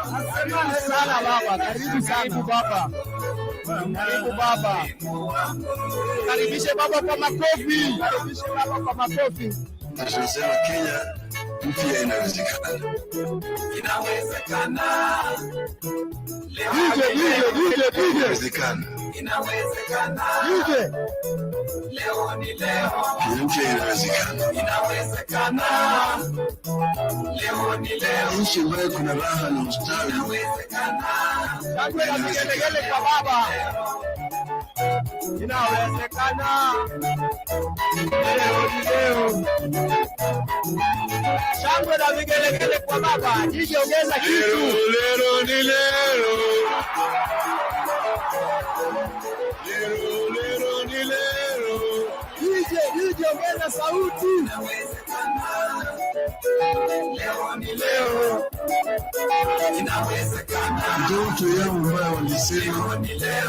Asante sana baba, karibu baba. Karibu baba. Karibishe baba kwa makofi. Karibishe baba kwa makofi. Tunasema Kenya mpya inawezekana. Inawezekana. DJ. Inawezekana. Inawezekana. Leo ni leo. Mpya inawezekana. Inawezekana. Leo ni leo. Nchi ambayo kuna raha na ustawi. Inawezekana. Shangwe na vigelegele kwa baba. Inawezekana. Leo ni leo. Shangwe na vigelegele kwa baba. DJ ongeza kitu. Leo ni leo. Leo ni leo. DJ ongeza sauti. Inawezekana. Leo ni leo. Inawezekana. Ndoto yao ambayo walisema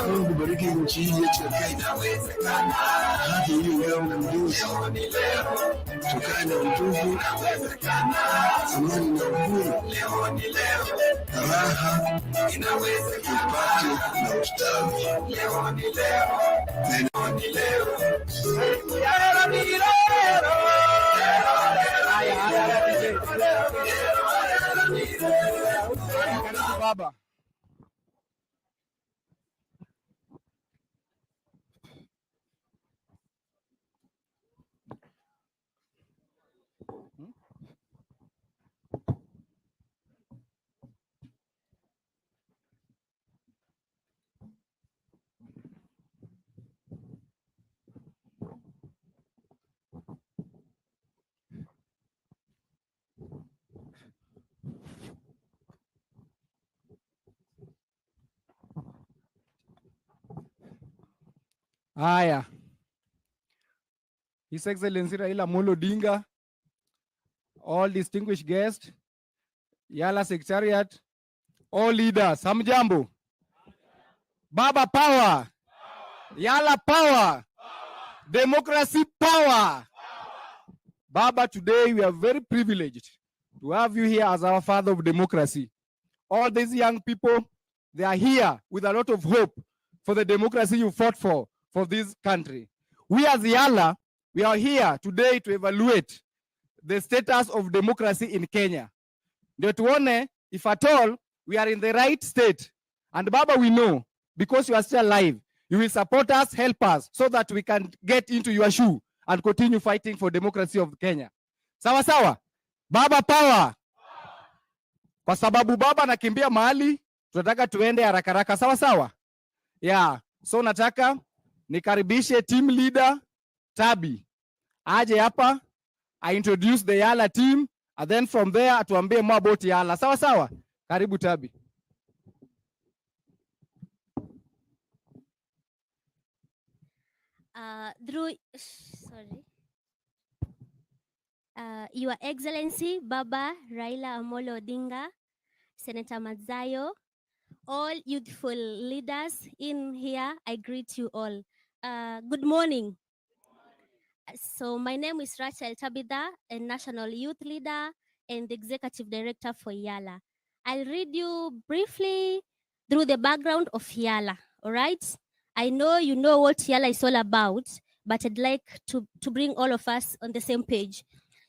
Mungu bariki nchi hii yetu ya Kenya. Inawezekana. Haki hiyo leo na mjuzi. Leo ni leo. Tukae na utuvu. Inawezekana. Amani na uhuru. Leo ni leo. Raha. Inawezekana. Tupate na ustawi. Leo ni leo. Leo ni leo. Leo ni leo. Baba. Haya. His Excellency Raila Odinga, all distinguished guests, Yala Secretariat, all leaders, hamjambo. Baba power. Yala power. Democracy power. Baba, today we are very privileged to have you here as our father of democracy. All these young people, they are here with a lot of hope for the democracy you fought for this country. We as Yala, we are here today to evaluate the status of democracy in Kenya. Ndio tuone if at all we are in the right state. And Baba, we know, because you are still alive, you will support us, help us, so that we can get into your shoe and continue fighting for democracy of Kenya. Sawa sawa? Baba power. Kwa sababu baba nakimbia mahali, tunataka tuende haraka haraka. Sawa sawa? Yeah. So nataka nikaribishe team leader Tabi aje hapa, I introduce the Yala team, and then from there atuambie more about Yala. Sawa sawa? Karibu Tabi. Your Excellency Baba Raila Odinga, Senator Mazayo, all youthful leaders in here, I greet you all. Good morning. So my name is Rachel Tabitha, a national youth leader and the executive director for Yala. I'll read you briefly through the background of Yala, all right? I know you know what Yala is all about, but I'd like to bring all of us on the same page.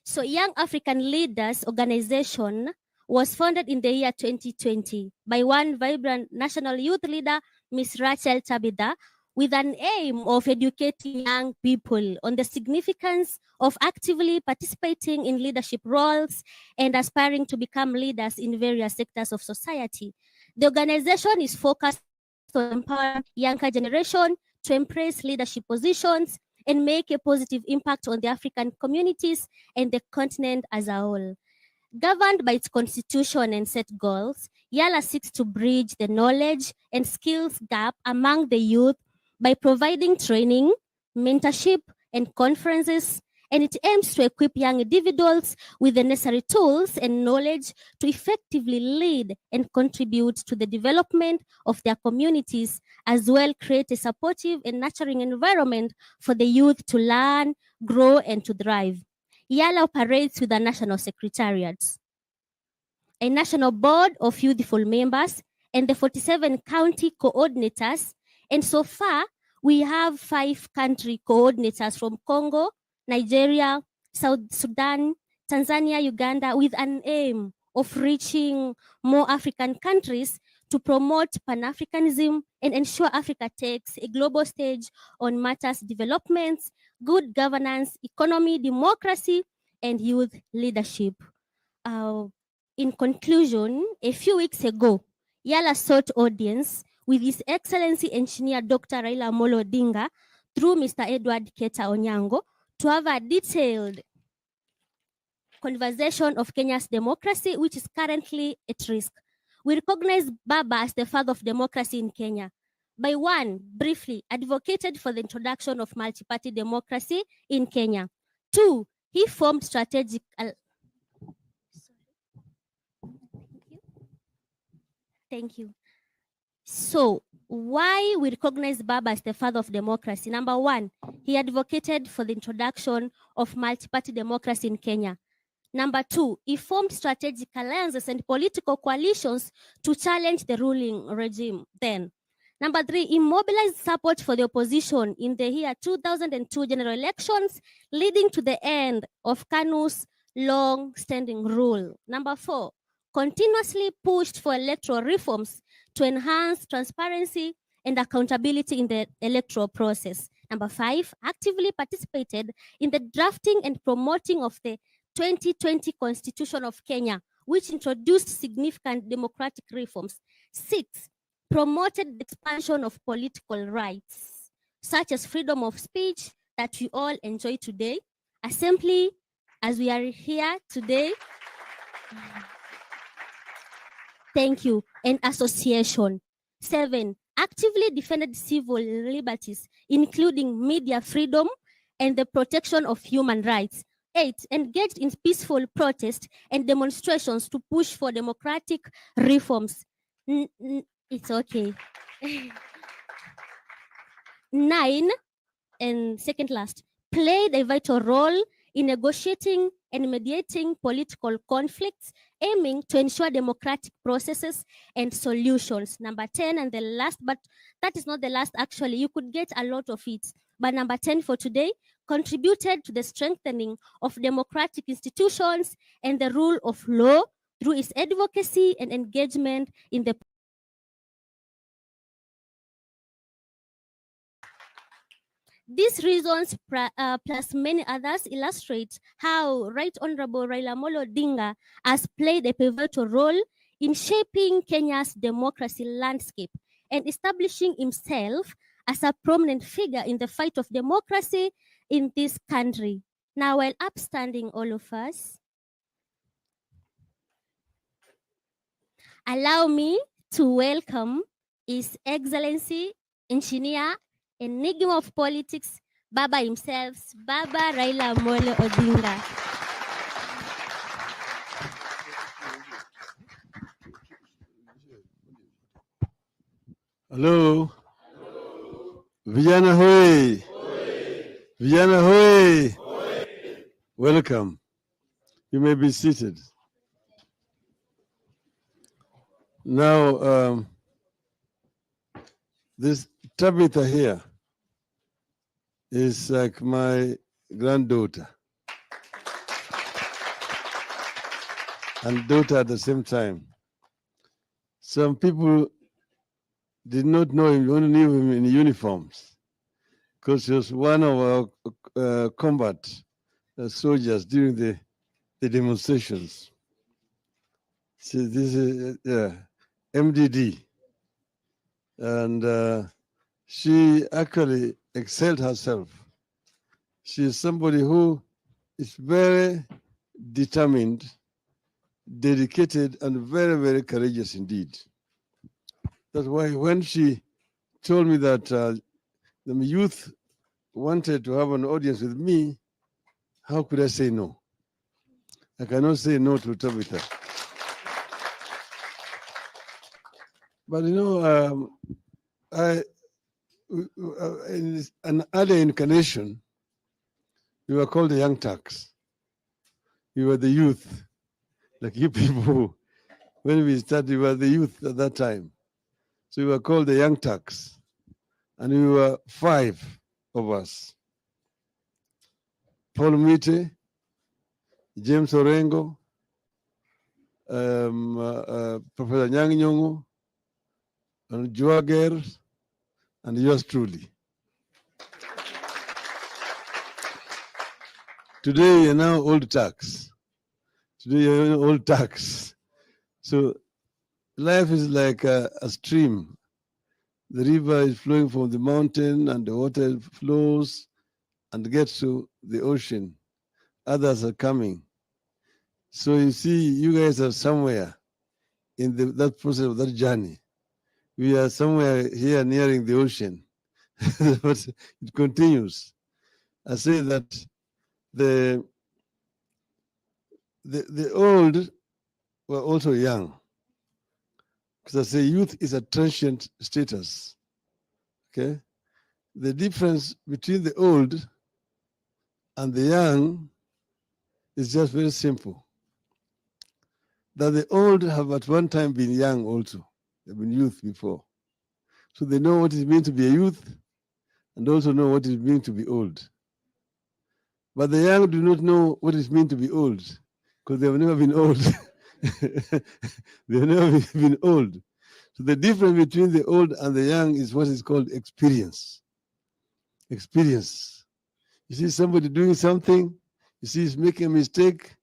So Young African Leaders Organization was founded in the year 2020 by one vibrant national youth leader, Ms. Rachel Tabitha, with an aim of educating young people on the significance of actively participating in leadership roles and aspiring to become leaders in various sectors of society. The organization is focused on empowering younger generation to embrace leadership positions and make a positive impact on the African communities and the continent as a whole. Governed by its constitution and set goals, Yala seeks to bridge the knowledge and skills gap among the youth by providing training, mentorship, and conferences, and it aims to equip young individuals with the necessary tools and knowledge to effectively lead and contribute to the development of their communities, as well create a supportive and nurturing environment for the youth to learn, grow, and to thrive. Yala operates with a national secretariat. a national board of youthful members, and the 47 county coordinators. And so far, we have 5 country coordinators from Congo, Nigeria, South Sudan, Tanzania, Uganda, with an aim of reaching more African countries to promote Pan-Africanism and ensure Africa takes a global stage on matters developments, good governance, economy, democracy, and youth leadership. In conclusion, a few weeks ago, Yala sought audience with His Excellency Engineer Dr. Raila Odinga through Mr. Edward Keta Onyango to have a detailed conversation of Kenya's democracy, which is currently at risk. We recognize Baba as the father of democracy in Kenya. By one, briefly, advocated for the introduction of multi-party democracy in Kenya. 2, he formed strategic... Thank you. So, why we recognize Baba as the father of democracy? Number 1, he advocated for the introduction of multi-party democracy in Kenya. Number 2, he formed strategic alliances and political coalitions to challenge the ruling regime then. Number 3, he mobilized support for the opposition in the year 2002 general elections, leading to the end of KANU's long-standing rule. Number 4, continuously pushed for electoral reforms to enhance transparency and accountability in the electoral process. Number 5, actively participated in the drafting and promoting of the 2020 Constitution of Kenya, which introduced significant democratic reforms. 6, promoted the expansion of political rights, such as freedom of speech that we all enjoy today, assembly, as we are here today. Thank you. And association. 7, actively defended civil liberties, including media freedom and the protection of human rights. 8, engaged in peaceful protest and demonstrations to push for democratic reforms. It's okay. 9, and second last, played a vital role in negotiating and mediating political conflicts, aiming to ensure democratic processes and solutions. Number 10, and the last, but that is not the last actually, you could get a lot of it. But number 10 for today, contributed to the strengthening of democratic institutions and the rule of law through its advocacy and engagement in the These reasons, plus many others, illustrate how Right Honorable Raila Odinga has played a pivotal role in shaping Kenya's democracy landscape and establishing himself as a prominent figure in the fight of democracy in this country. Now, while upstanding all of us, allow me to welcome His Excellency Engineer, Enigma of Politics, Baba himself, Baba Raila Odinga. Hello. Vijana hoi. Vijana hoi. Welcome. You may be seated. Now, this Tabitha here is like my granddaughter and daughter at the same time. Some people did not know him, only knew him in uniforms, because he was one of our combat soldiers during the demonstrations. So this is MDD. And she actually excelled herself. She is somebody who is very determined, dedicated, and very, very courageous indeed. That's why when she told me that the youth wanted to have an audience with me, how could I say no? I cannot say no to Tabitha. But you know, in an earlier incarnation, we were called the Young Turks. We were the youth, like you people when we started, we were the youth at that time. So we were called the Young Turks. And we were 5 of us. Paul Mite, James Orengo, Professor Nyang Nyong'o, and Joager, and yours truly. Today you're now old Turks. Today you're old Turks. So life is like a stream. The river is flowing from the mountain and the water flows and gets to the ocean. Others are coming. So you see, you guys are somewhere in that process of that journey. We are somewhere here nearing the ocean. But it continues. I say that the old were also young. Because I say youth is a transient status. Okay? The difference between the old and the young is just very simple. That the old have at one time been young also. They've been youth before. So they know what it means to be a youth and also know what it means to be old. But the young do not know what it means to be old because they have never been old. They've never been old. So the difference between the old and the young is what is called experience. Experience. You see somebody doing something, you see he's making a mistake,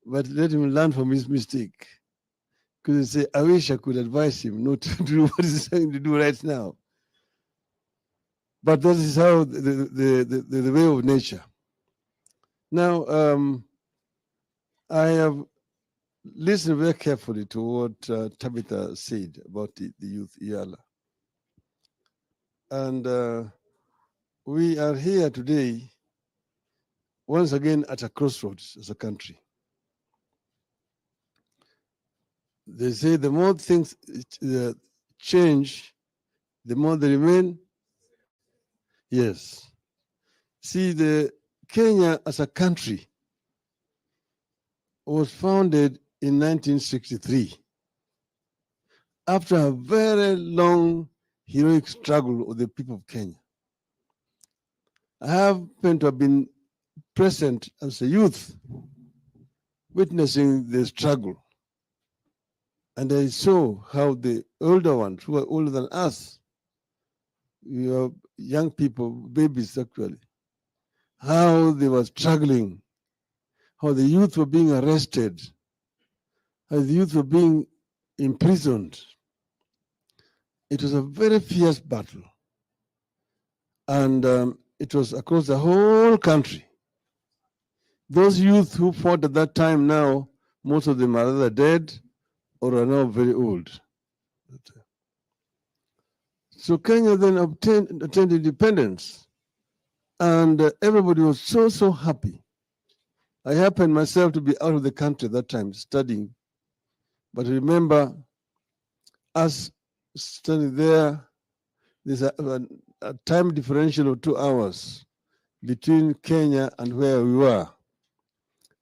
but let him learn from his mistake. Because they say, I wish I could advise him not to do what he's trying to do right now. But that is how the way of nature. Now, I have listened very carefully to what Tabitha said about the youth Yala. And we are here today, once again, at a crossroads as a country. They say the more things change, the more they remain. Yes. See, the Kenya as a country was founded in 1963 after a very long heroic struggle of the people of Kenya. I happened to have been present as a youth, witnessing the struggle. And I saw how the older ones, who are older than us, we are young people, babies actually, how they were struggling, how the youth were being arrested, how the youth were being imprisoned. It was a very fierce battle. And it was across the whole country. Those youth who fought at that time now, most of them are either dead or are now very old. So Kenya then attained independence, and everybody was so happy. I happened myself to be out of the country at that time studying, but remember us standing there, there's a time differential of 2 hours between Kenya and where we were.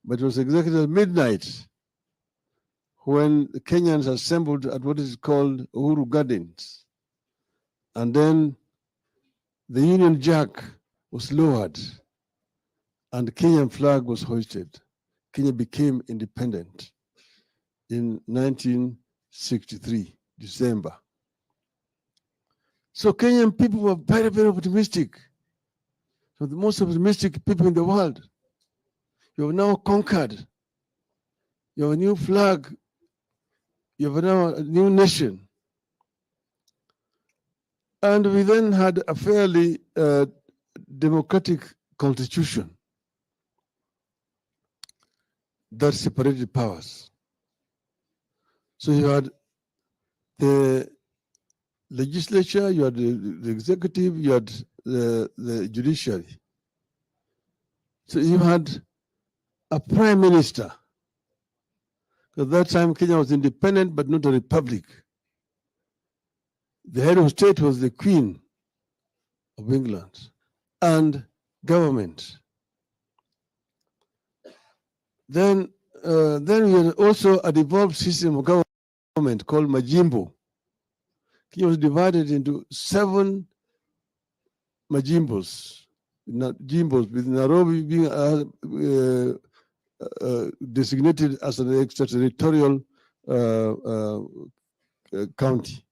But it was exactly at midnight when the Kenyans assembled at what is called Uhuru Gardens. And then the Union Jack was lowered and the Kenyan flag was hoisted. Kenya became independent in 1963, December. So Kenyan people were very, very optimistic. So the most optimistic people in the world. You have now conquered. You have a new flag. You have now a new nation. And we then had a fairly democratic constitution that separated powers. So you had the legislature, you had the executive, you had the judiciary. So you had a prime minister. At that time, Kenya was independent, but not a republic. The head of state was the Queen of England, and government. Then we had also a devolved system of government. government called Majimbo. Kenya was divided into 7 Majimbos, Jimbos, with Nairobi being designated as an extraterritorial county.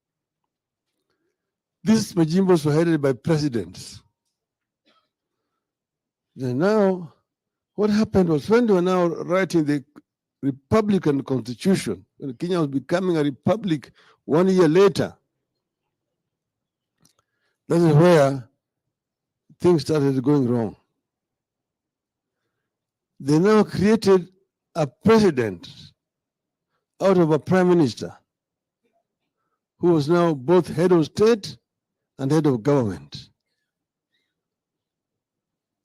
These Majimbos were headed by presidents. And now, what happened was when they were now writing the Republican Constitution, and Kenya was becoming a republic 1 year later, that is where things started going wrong. They now created a president out of a prime minister who was now both head of state and head of government.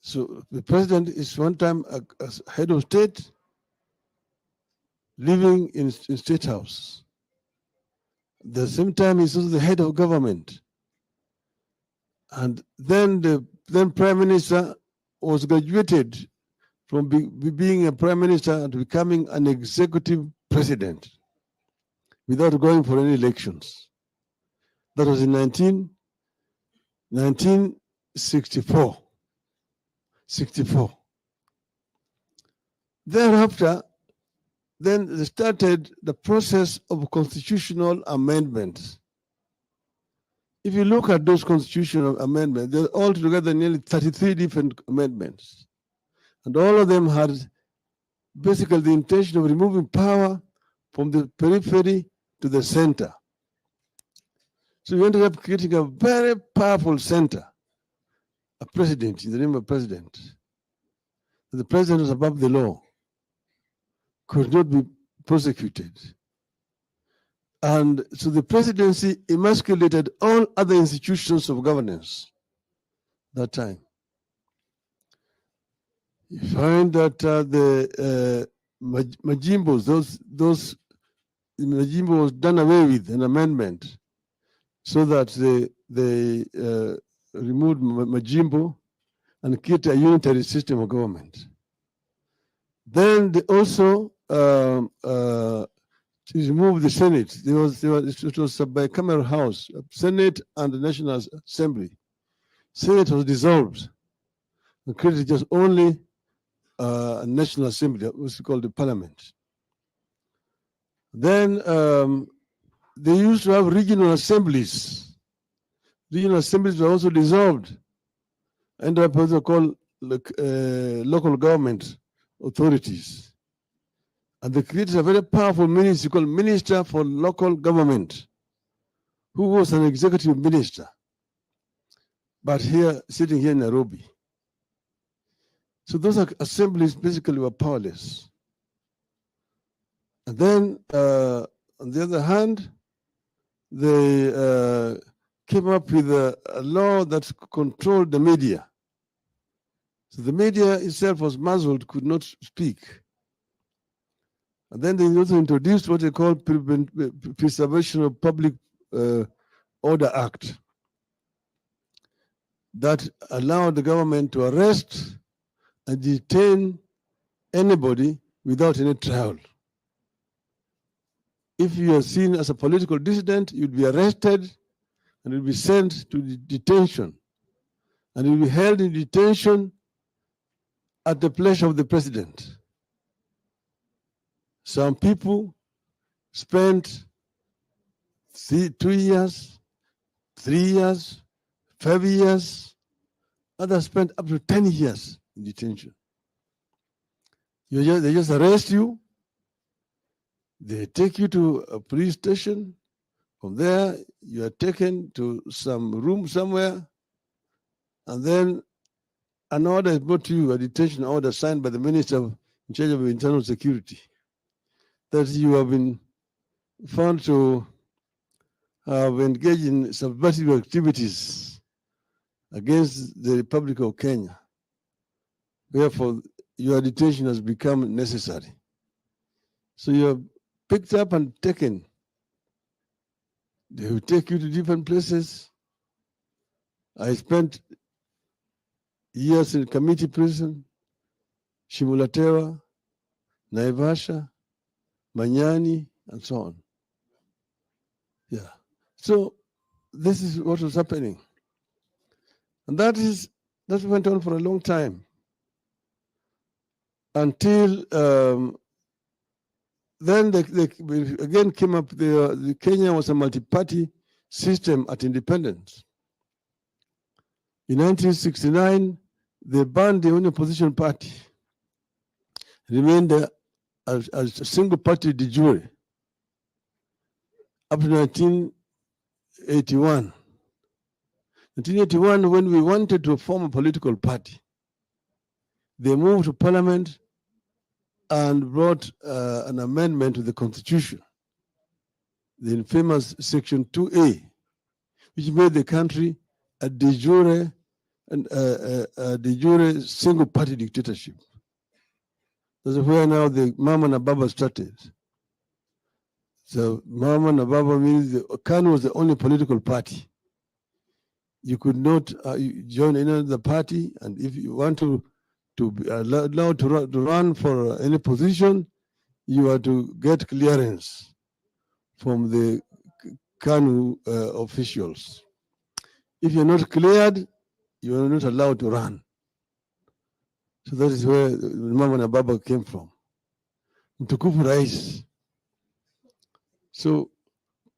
So the president is one time a head of state living in State House. At the same time, he's also the head of government. And then the then prime minister was graduated from being a prime minister and becoming an executive president without going for any elections. That was in 1964. 64. Thereafter, then they started the process of constitutional amendments. If you look at those constitutional amendments, they're altogether nearly 33 different amendments. And all of them had basically the intention of removing power from the periphery to the center. So you ended up creating a very powerful center, a president, in the name of president. The president was above the law, could not be prosecuted. And so the presidency emasculated all other institutions of governance that time. You find that the Majimbos, those Majimbo was done away with, an amendment, so that they removed Majimbo and created a unitary system of government. Then they also removed the Senate. It was a bicameral house, Senate and the National Assembly. Senate was dissolved and created just only a National Assembly, which is called the Parliament. Then they used to have regional assemblies. Regional assemblies were also dissolved, and up also called local government authorities. And they created a very powerful ministry called Minister for Local Government, who was an executive minister, but sitting here in Nairobi. So those assemblies basically were powerless. And then, on the other hand, they came up with a law that controlled the media. So the media itself was muzzled, could not speak. And then they also introduced what they call Preservation of Public Order Act that allowed the government to arrest and detain anybody without any trial. If you are seen as a political dissident, you'd be arrested and you'd be sent to detention. And you'll be held in detention at the pleasure of the president. Some people spent 2 years, 3 years, 5 years. Others spent up to 10 years in detention. They just arrest you. They take you to a police station. From there, you are taken to some room somewhere. And then an order is brought to you, a detention order signed by the minister in charge of internal security, that you have been found to have engaged in subversive activities against the Republic of Kenya. Therefore, your detention has become necessary. So you are picked up and taken. They will take you to different places. I spent years in community prison, Shimulatewa, Naivasha, Manyani, and so on. Yeah. So this is what was happening. And that went on for a long time until then they again came up. The Kenya was a multi-party system at independence. In 1969, they banned the only opposition party, remained as a single party de jure up to 1981. 1981, when we wanted to form a political party, they moved to parliament and brought an amendment to the constitution, the infamous Section 2A, which made the country a de jure single party dictatorship. That's where now the Mama and Baba started. So Mama and Baba means the KANU was the only political party. You could not join any other party, and if you want to be allowed to run for any position, you are to get clearance from the KANU officials. If you're not cleared, you are not allowed to run. So that is where Mama and Baba came from. Mtukufu Rais. So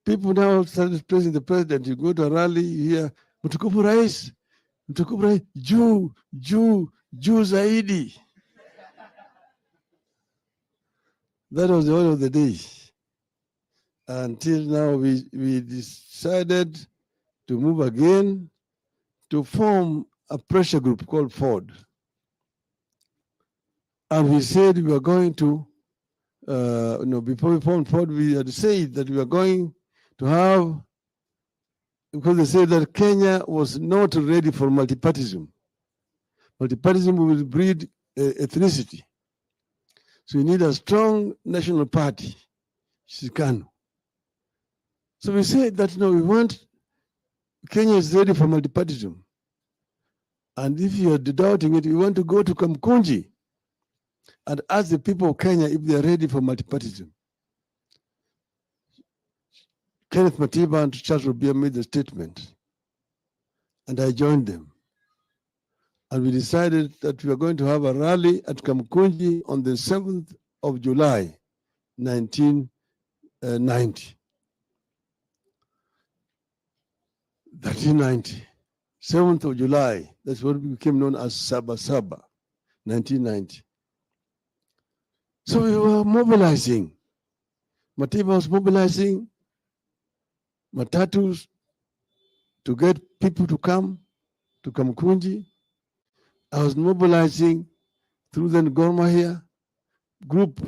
people now started praising the president. You go to a rally, you hear Mtukufu Rais, juu zaidi. That was the order of the day. Until now, we decided to move again to form a pressure group called Ford. And we said we were going to, before we formed Ford, we had said that we were going to have, because they said that Kenya was not ready for multipartyism. Multipartyism will breed ethnicity. So we need a strong national party, KANU. So we said that we want, Kenya is ready for multipartyism. And if you are doubting it, we want to go to Kamkunji and ask the people of Kenya if they are ready for multipartyism. Kenneth Matiba and Charles Rubia made the statement, and I joined them. And we decided that we are going to have a rally at Kamkunji on the 7th of July, 1990. 1390, 7th of July, that's what became known as Saba Saba, 1990. So we were mobilizing. Matiba was mobilizing matatus to get people to come to Kamkunji. I was mobilizing through the Gor Mahia group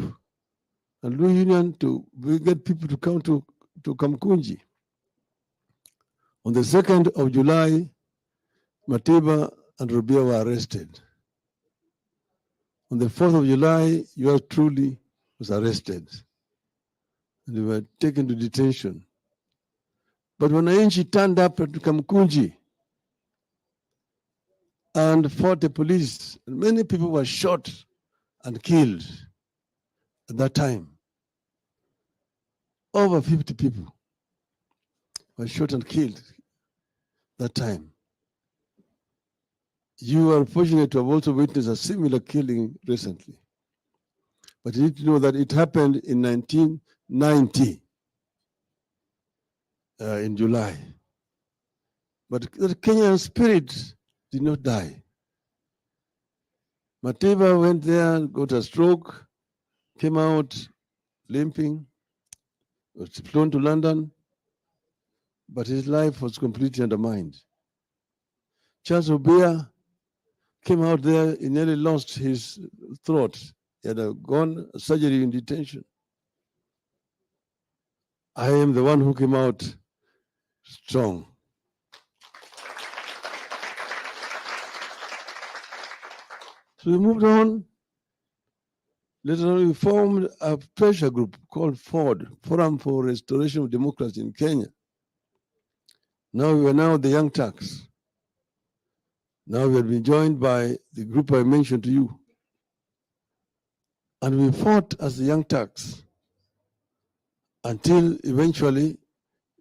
and Blue Union to get people to come to Kamkunji. On the 2nd of July, Matiba and Rubia were arrested. On the 4th of July, yours truly was arrested. And they were taken to detention. But when Ainchi turned up at Kamkunji and fought the police, and many people were shot and killed at that time. Over 50 people were shot and killed that time. You are fortunate to have also witnessed a similar killing recently. But you need to know that it happened in 1990, in July. But the Kenyan spirit did not die. Matiba went there, got a stroke, came out limping, was flown to London, but his life was completely undermined. Charles Obia came out there, he nearly lost his throat. He had gone surgery in detention. I am the one who came out strong. So we moved on. Later on, we formed a pressure group called FORD, Forum for Restoration of Democracy in Kenya. Now we are now the Young Turks. Now we have been joined by the group I mentioned to you. And we fought as the Young Turks until eventually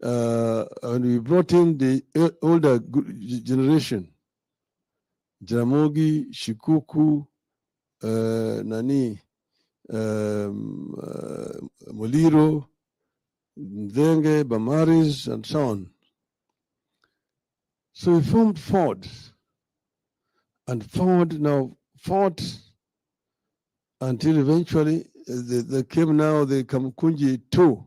and we brought in the older generation, Jaramogi, Shikuku, Muliro, Nzenge, Bamaris, and so on. So we formed Ford, and Ford now fought until eventually they came now the Kamkunji 2,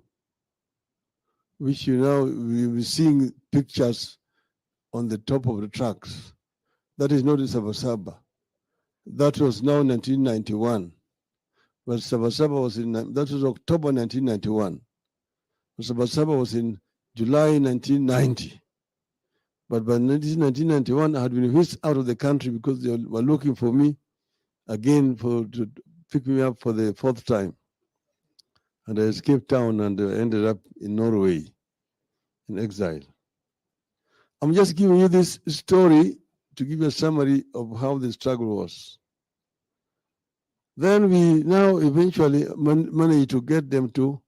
which we were seeing pictures on the top of the trucks. That is not in Sabasaba. That was now 1991. But Sabasaba was that was October 1991. Sabasaba was in July 1990. But by 1991, I had been whisked out of the country because they were looking for me again to pick me up for the 4th time. And I escaped town and ended up in Norway in exile. I'm just giving you this story to give you a summary of how the struggle was. Then we now eventually managed to get them to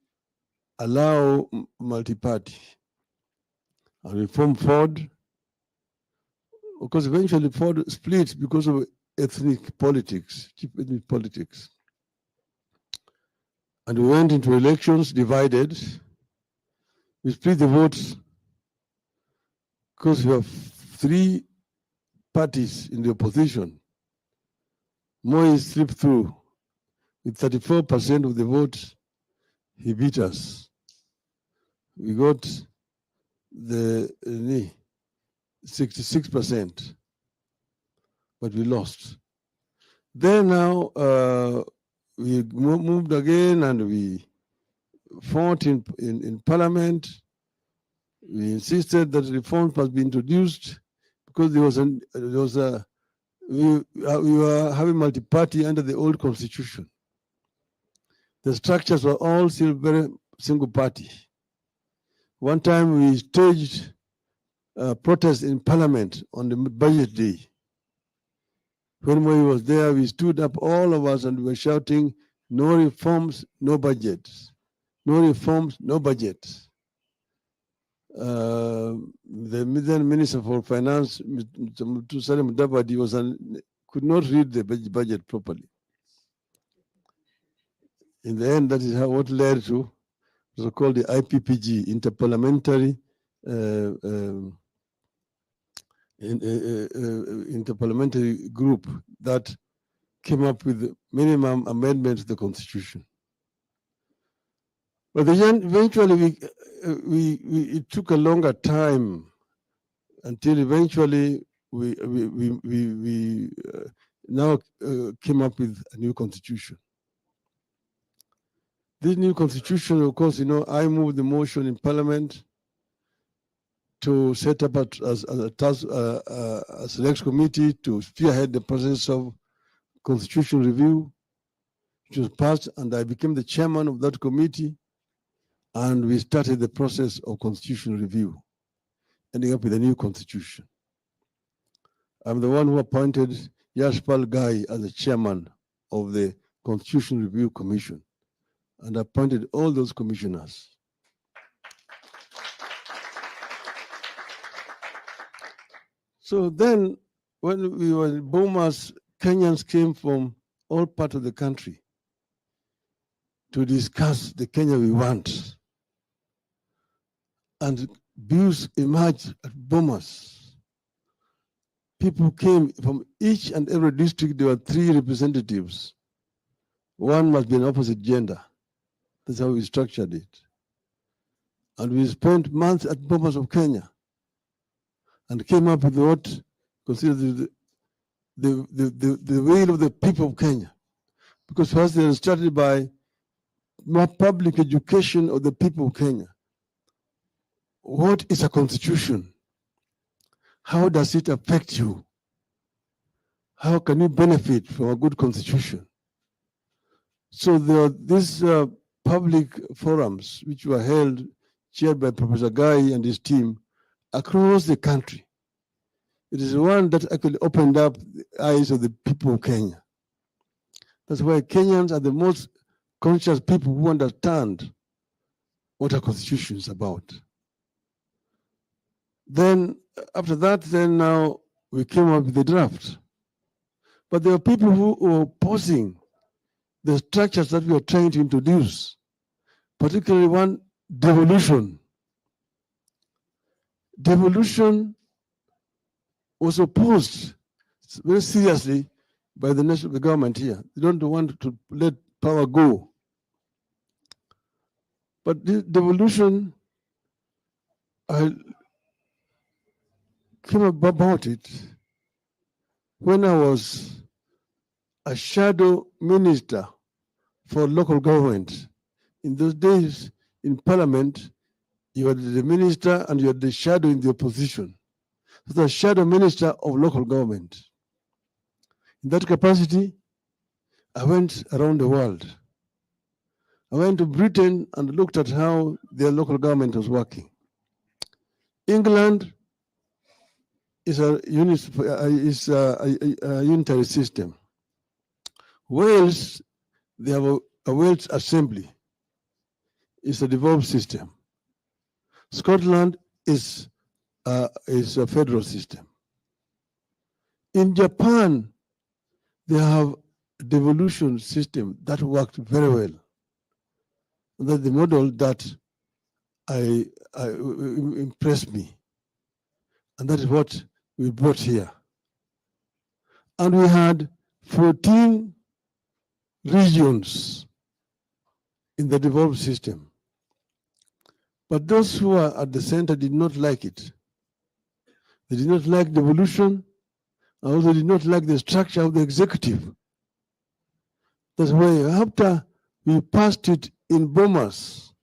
allow multi-party. And we formed Ford, because eventually Ford split because of ethnic politics, cheap ethnic politics. And we went into elections divided. We split the votes because we have 3 parties in the opposition. Moi slipped through with 34% of the votes. He beat us. We got the 66%, but we lost. Then now we moved again and we fought in Parliament. We insisted that reforms must be introduced because we were having multi-party under the old constitution. The structures were all still very single party. One time we staged a protest in Parliament on the budget day. When we was there, we stood up, all of us, and we were shouting, "No reforms, no budget. No reforms, no budget." The then Minister for Finance, Mr. Mutusale Mudavadi, could not read the budget properly. In the end, that is what led to what was called the IPPG, Interparliamentary interparliamentary group that came up with the minimum amendments to the constitution. But eventually it took a longer time until eventually we now came up with a new constitution. This new constitution, of course, I moved the motion in Parliament to set up a select committee to spearhead the process of constitution review, which was passed, and I became the chairman of that committee, and we started the process of constitutional review, ending up with a new constitution. I'm the one who appointed Yashpal Gai as the chairman of the Constitution Review Commission, and appointed all those commissioners. So then, when we were in Bomas, Kenyans came from all parts of the country to discuss the Kenya we want. And views emerged at Bomas. People came from each and every district. There were 3 representatives. One must be an opposite gender. That's how we structured it. And we spent months at Bomas of Kenya and came up with what considered the will of the people of Kenya. Because first they started by more public education of the people of Kenya. What is a constitution? How does it affect you? How can you benefit from a good constitution? So there are these public forums which were held, chaired by Professor Gai and his team, across the country. It is one that actually opened up the eyes of the people of Kenya. That's why Kenyans are the most conscious people who understand what a constitution is about. Then after that, then now we came up with the draft. But there were people who were opposing the structures that we are trying to introduce, particularly one, devolution. Devolution was opposed very seriously by the national government here. They don't want to let power go. But this devolution, I came about it when I was a shadow minister for local government. In those days in parliament, you are the minister and you are the shadow in the opposition. So the shadow minister of local government. In that capacity, I went around the world. I went to Britain and looked at how their local government was working. England is a unitary system. Wales, they have a Wales Assembly. It's a devolved system. Scotland is a federal system. In Japan, they have a devolution system that worked very well. That's the model that impressed me. And that is what we brought here. And we had 14 regions in the devolved system. But those who are at the center did not like it. They did not like devolution, and also did not like the structure of the executive. That's why after we passed it in Bomas,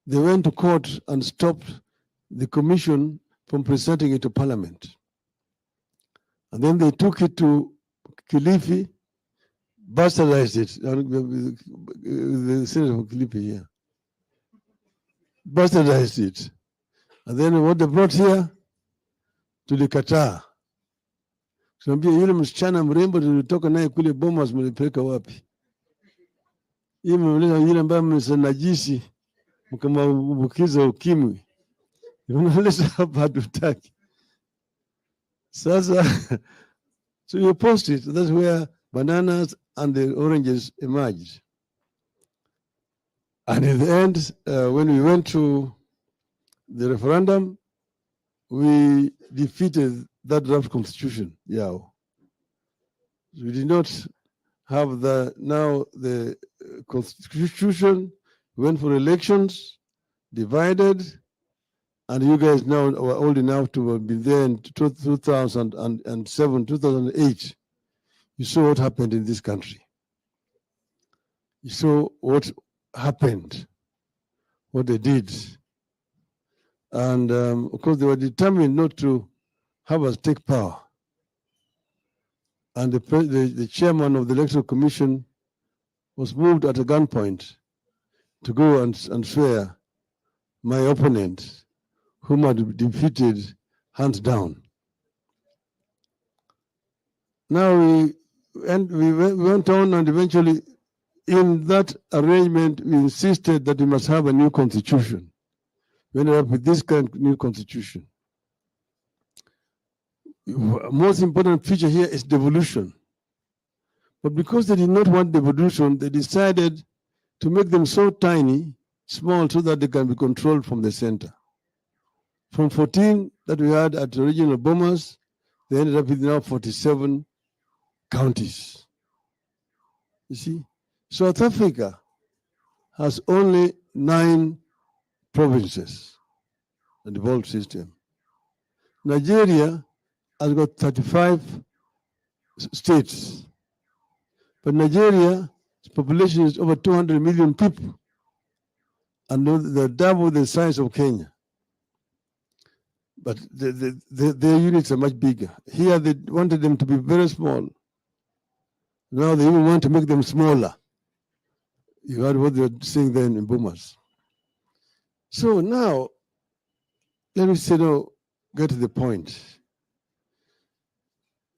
they went to court and stopped the commission from presenting it to parliament. And then they took it to Kilifi, bastardized it, the senator from Kilifi here. Bastardized it. And then what they brought here, tulikataa. Tunaambia yule msichana mrembo tulitoka naye kule Bomas mlipeleka wapi? Yeye mmeleta yule ambaye msanajisi mkamwambukiza ukimwi. Mnaleta hapa hatutaki. Sasa, so you post it. That's where bananas and the oranges emerged. And in the end, when we went to the referendum, we defeated that draft constitution. Yeah, we did not have the constitution. We went for elections, divided, and you guys now are old enough to have been there in 2007, 2008. You saw what happened in this country. You saw what happened, what they did. And of course, they were determined not to have us take power. And the chairman of the Electoral Commission was moved at a gunpoint to go and swear my opponent, whom had defeated hands down. Now we went on, and eventually in that arrangement, we insisted that we must have a new constitution. We ended up with this kind of new constitution. Most important feature here is devolution. But because they did not want devolution, they decided to make them so tiny, small, so that they can be controlled from the center. From 14 that we had at the original Bomas, they ended up with now 47 counties. You see, South Africa has only 9 provinces, the devolved system. Nigeria has got 35 states. But Nigeria's population is over 200 million people, and they're double the size of Kenya. But their units are much bigger. Here they wanted them to be very small. Now they even want to make them smaller. You heard what they were saying then in Bomas. So now, let me get to the point.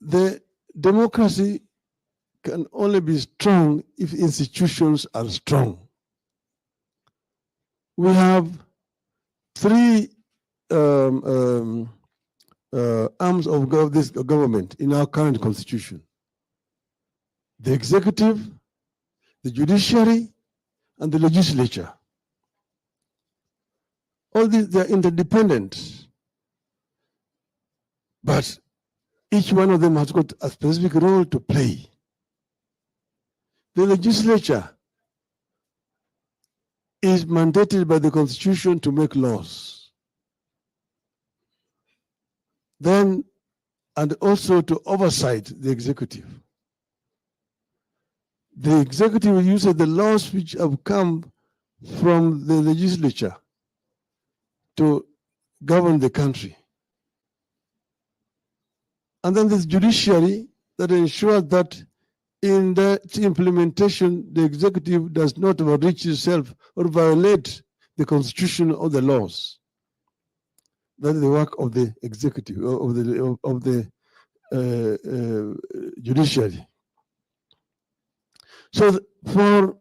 The democracy can only be strong if institutions are strong. We have 3 arms of this government in our current constitution: the executive, the judiciary, and the legislature. All these, they're interdependent, but each one of them has got a specific role to play. The legislature is mandated by the Constitution to make laws. Then, and also to oversight the executive. The executive uses the laws which have come from the legislature to govern the country. And then there's judiciary that ensures that in the implementation, the executive does not overreach itself or violate the constitution or the laws. That is the work of the executive, of the judiciary. So for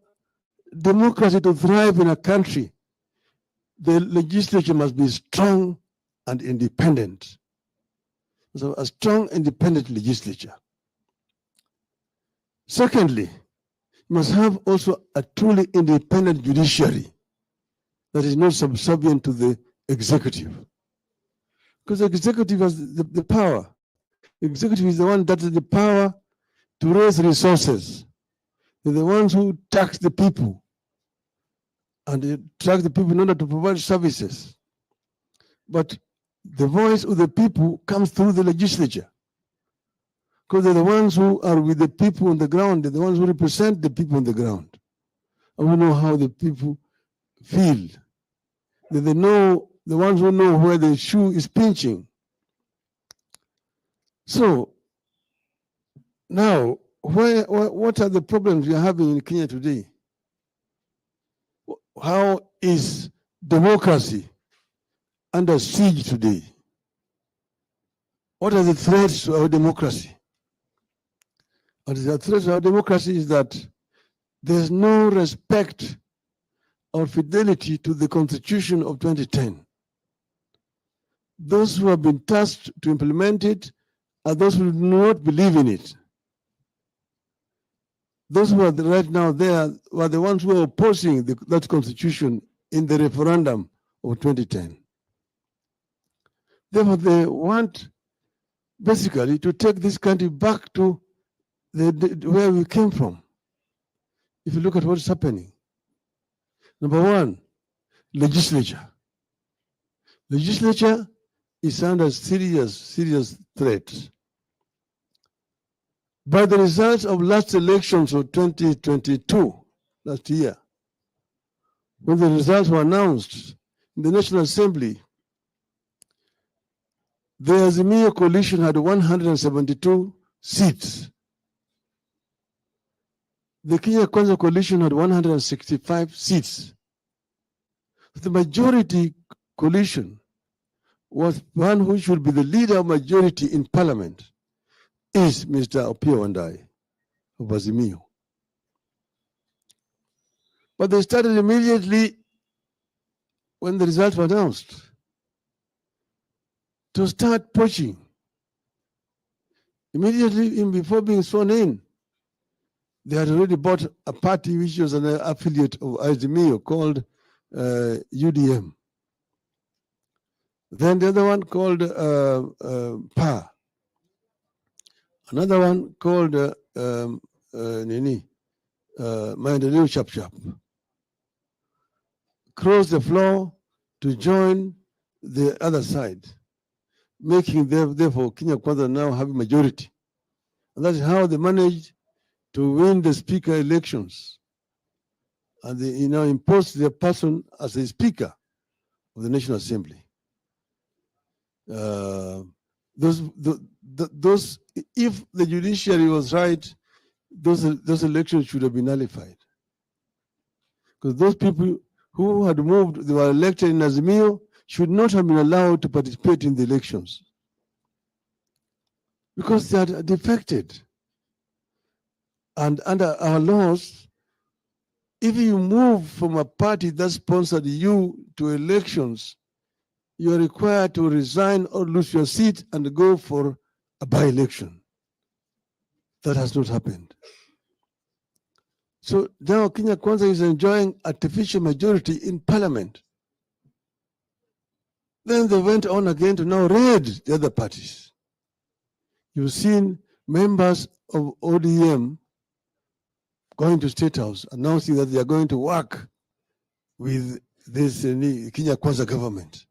democracy to thrive in a country, the legislature must be strong and independent. So a strong, independent legislature. Secondly, you must have also a truly independent judiciary that is not subservient to the executive. Because the executive has the power. The executive is the one that has the power to raise resources. They're the ones who tax the people. And they tax the people in order to provide services. But the voice of the people comes through the legislature. Because they're the ones who are with the people on the ground. They're the ones who represent the people on the ground. And we know how the people feel. They know, the ones who know where the shoe is pinching. So now, what are the problems we are having in Kenya today? How is democracy under siege today? What are the threats to our democracy? What is the threat to our democracy is that there's no respect or fidelity to the Constitution of 2010. Those who have been tasked to implement it are those who do not believe in it. Those who are right now there were the ones who are opposing that Constitution in the referendum of 2010. Therefore, they want basically to take this country back to where we came from. If you look at what's happening. Number one, legislature. Legislature is under serious threat. By the results of last elections of 2022, last year, when the results were announced in the National Assembly, the Azimio coalition had 172 seats. The Kenya Kwanza coalition had 165 seats. The majority coalition was one who should be the leader of majority in parliament is Mr. Opiyo Wandayi of Azimio. But they started immediately when the results were announced to start pushing. Immediately before being sworn in, they had already bought a party which was an affiliate of Azimio called UDM. Then the other one called PA. Another one called Maendeleo Chap Chap. Crossed the floor to join the other side, making therefore Kenya Kwanza now have a majority. And that's how they managed to win the speaker elections. And they imposed their person as a speaker of the National Assembly. Those, if the judiciary was right, those elections should have been nullified. Because those people who had moved, they were elected in Azimio, should not have been allowed to participate in the elections. Because they had defected. And under our laws, if you move from a party that sponsored you to elections, you are required to resign or lose your seat and go for a by-election. That has not happened. So now Kenya Kwanza is enjoying artificial majority in parliament. Then they went on again to now raid the other parties. You've seen members of ODM going to State House announcing that they are going to work with this Kenya Kwanza government.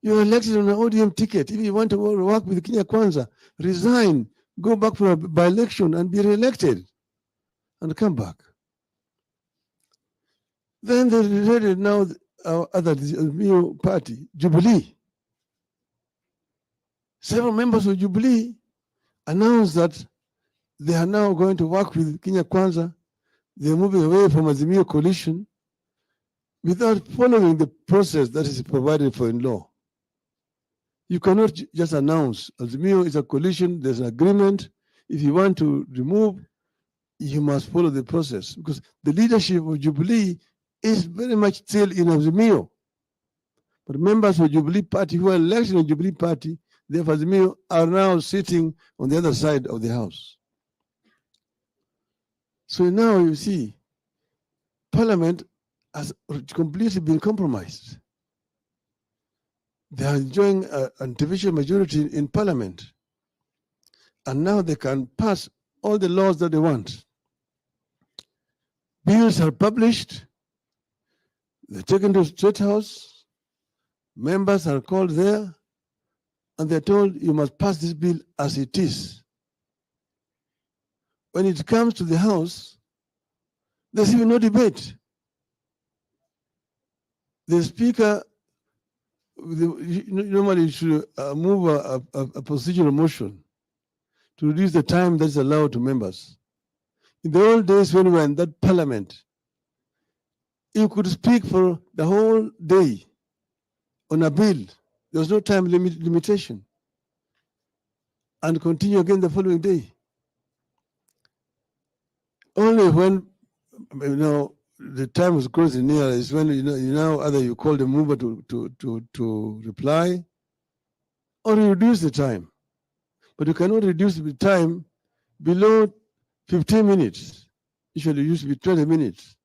You're elected on an ODM ticket. If you want to work with Kenya Kwanza, resign, go back for a by-election and be re-elected and come back. Then they raided now our other new party, Jubilee. Several members of Jubilee announced that they are now going to work with Kenya Kwanza. They're moving away from Azimio coalition without following the process that is provided for in law. You cannot just announce Azimio is a coalition, there's an agreement. If you want to remove, you must follow the process, because the leadership of Jubilee is very much still in Azimio. But members of Jubilee Party who are elected in Jubilee Party, the Azimio, are now sitting on the other side of the house. So now you see, Parliament has completely been compromised. They are enjoying an artificial majority in Parliament. And now they can pass all the laws that they want. Bills are published, they're taken to the State House, members are called there, and they're told you must pass this bill as it is. When it comes to the House, there's even no debate. The Speaker normally should move a procedural motion to reduce the time that's allowed to members. In the old days when we were in that parliament, you could speak for the whole day on a bill. There was no time limitation. And continue again the following day. Only when the time was closing near is when either you call the mover to reply, or you reduce the time. But you cannot reduce the time below 15 minutes. Usually it used to be 20 minutes.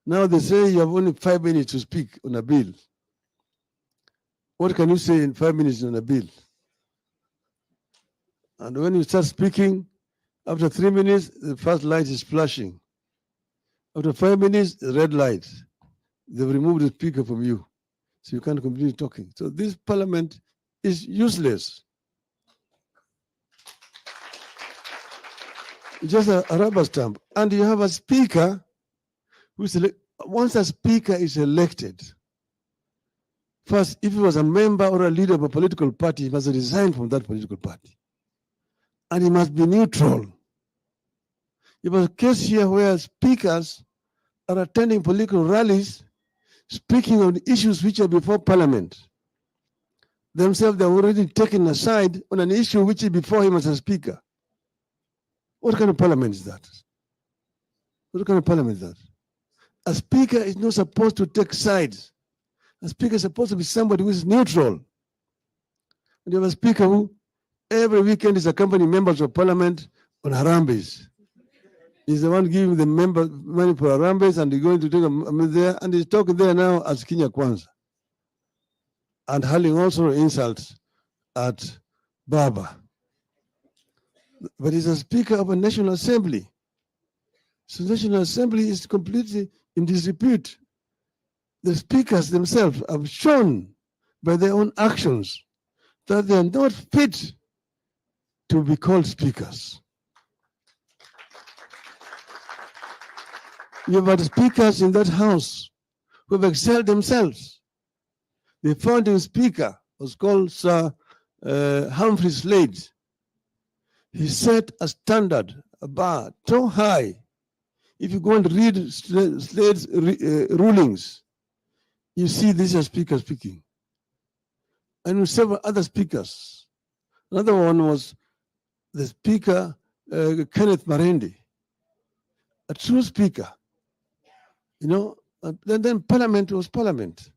Now they say you have only 5 minutes to speak on a bill. What can you say in 5 minutes on a bill? And when you start speaking, after 3 minutes, the first light is flashing. After 5 minutes, the red light. They've removed the speaker from you, so you can't continue talking. So this parliament is useless. It's just a rubber stamp. And you have a speaker who's once a speaker is elected, first, if he was a member or a leader of a political party, he must resign from that political party. And he must be neutral. You have a case here where speakers are attending political rallies, speaking on issues which are before parliament. Themselves, they're already taken aside on an issue which is before him as a speaker. What kind of parliament is that? What kind of parliament is that? A speaker is not supposed to take sides. A speaker is supposed to be somebody who is neutral. And you have a speaker who every weekend is accompanying members of parliament on Harambes. He's the one giving the member money for Harambes, and he's going to take them there, and he's talking there now as Kenya Kwanza, and hurling also insults at Baba. But he's a speaker of a National Assembly. So the National Assembly is completely in disrepute. The speakers themselves have shown by their own actions that they are not fit to be called speakers. You have had speakers in that house who have excelled themselves. The founding speaker was called Sir Humphrey Slade. He set a standard, a bar, so high. If you go and read Slade's rulings, you see this is a speaker speaking. And several other speakers. Another one was the speaker, Kenneth Marende, a true speaker. Then Parliament was Parliament.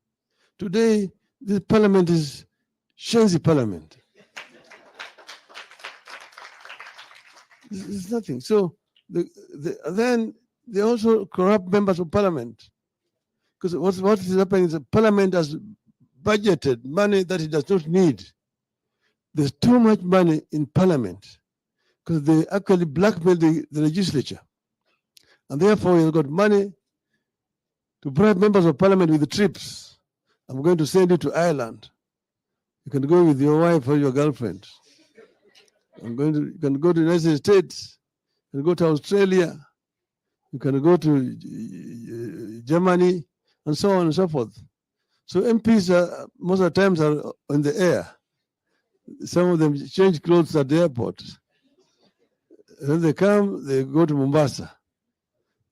Today, This parliament is Shenzi parliament. It's nothing. So then they also corrupt members of parliament. Because what is happening is the parliament has budgeted money that it does not need. There's too much money in parliament because they actually blackmail the legislature. And therefore, you've got money to bribe members of parliament with the trips. I'm going to send you to Ireland. You can go with your wife or your girlfriend. You can go to the United States. You can go to Australia. You can go to Germany, and so on and so forth. So MPs most of the times are in the air. Some of them change clothes at the airport. When they come, they go to Mombasa.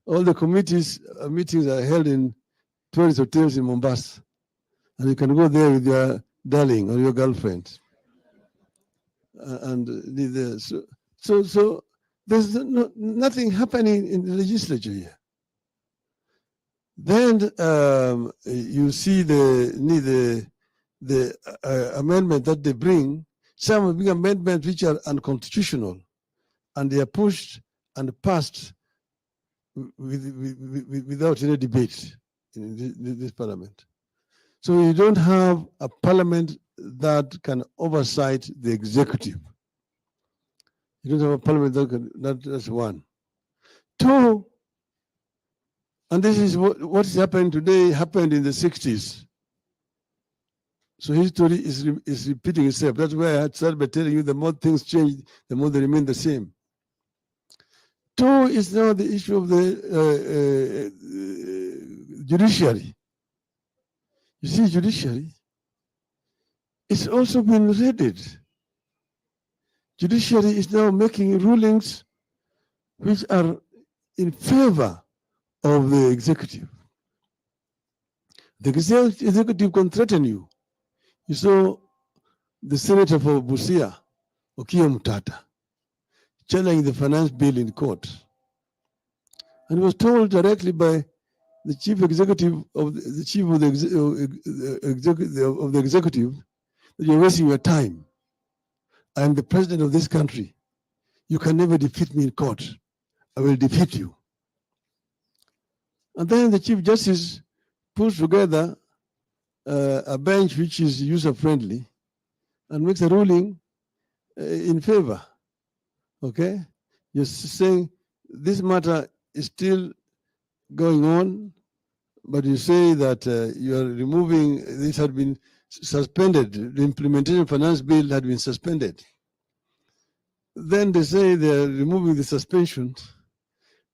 All the committees meetings are held in tourist hotels in Mombasa. And you can go there with your darling or your girlfriend. So there's nothing happening in the legislature here. Then you see the amendment that they bring. Some big amendments which are unconstitutional, and they are pushed and passed without any debate in this parliament. So you don't have a parliament that can oversight the executive. You don't have a parliament that can, that's one. Two, and this is what is happening today, happened in the 60s. So history is repeating itself. That's why I started by telling you the more things change, the more they remain the same. Two is now the issue of the judiciary. You see, judiciary, it's also been raided. Judiciary is now making rulings which are in favor of the executive. The executive can threaten you. You saw the senator for Busia, Okiya Mutata, challenging the finance bill in court. And he was told directly by the chief executive of the chief of the executive that you're wasting your time. I'm the president of this country. You can never defeat me in court. I will defeat you. And then the chief justice puts together a bench which is user-friendly and makes a ruling in favor. Okay? You're saying this matter is still going on, but you say that you are removing, this had been suspended, the implementation of finance bill had been suspended. Then they say they're removing the suspension,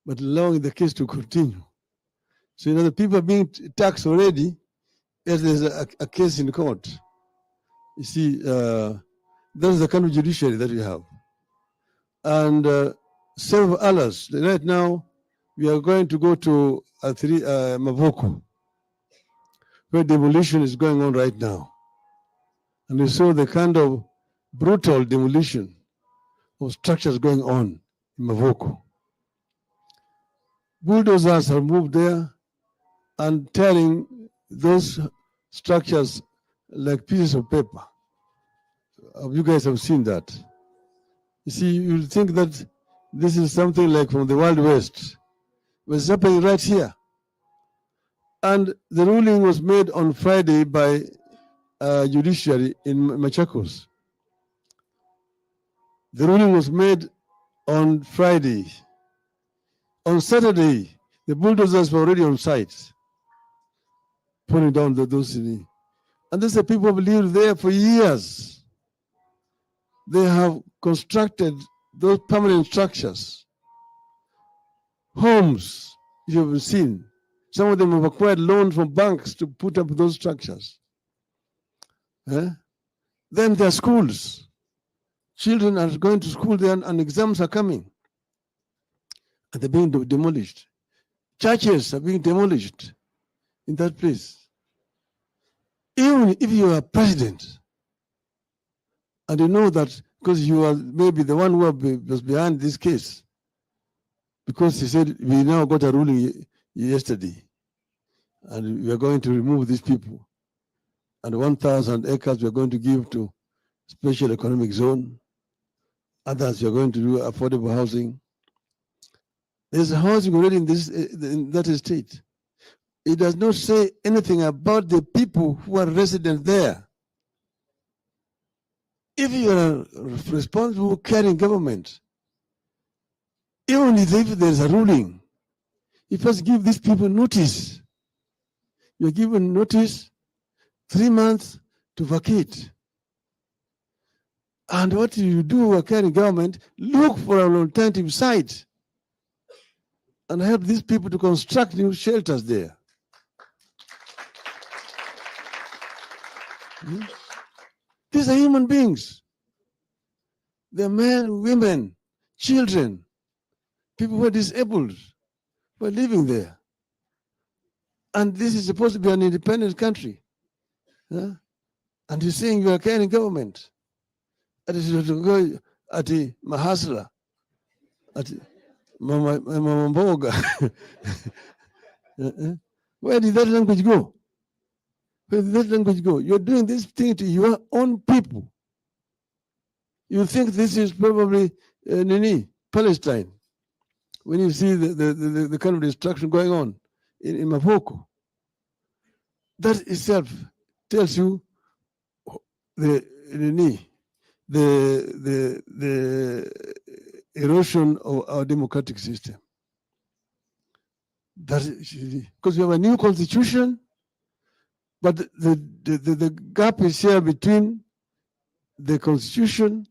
but allowing the case to continue. So, you know, the people are being taxed already as there's a case in court. You see, that's the kind of judiciary that we have. And several others. Right now, we are going to go to Mavoko, where demolition is going on right now. And we saw the kind of brutal demolition of structures going on in Mavoko. Bulldozers have moved there and tearing those structures like pieces of paper. You guys have seen that. You see, you think that this is something like from the Wild West, but it's happening right here. And the ruling was made on Friday by judiciary in Machakos. The ruling was made on Friday. On Saturday, the bulldozers were already on site, pulling down those cities. And these are people who have lived there for years. They have constructed those permanent structures, homes you have seen. Some of them have acquired loans from banks to put up those structures. Then there are schools. Children are going to school there and exams are coming. And they're being demolished. Churches are being demolished in that place. Even if you are president, and you know that because you are maybe the one who was behind this case, because he said, we now got a ruling yesterday, and we are going to remove these people. and 1,000 acres we are going to give to special economic zone. Others we are going to do affordable housing. There's a housing already in that estate. It does not say anything about the people who are resident there. If you are responsible carrying government, even if there is a ruling, you first give these people notice. You're given notice 3 months to vacate. And what you do, a carrying government, look for an alternative site and help these people to construct new shelters there. These are human beings. They're men, women, children, people who are disabled, who are living there. And this is supposed to be an independent country. And you're saying you are carrying government. And it is to go at the Mahasla, at Mama Mboga. Where did that language go? Where did that language go? You're doing this thing to your own people. You think this is probably Palestine, when you see the kind of destruction going on in Mavoko. That itself tells you the erosion of our democratic system. That is because we have a new constitution, but the gap is here between the constitution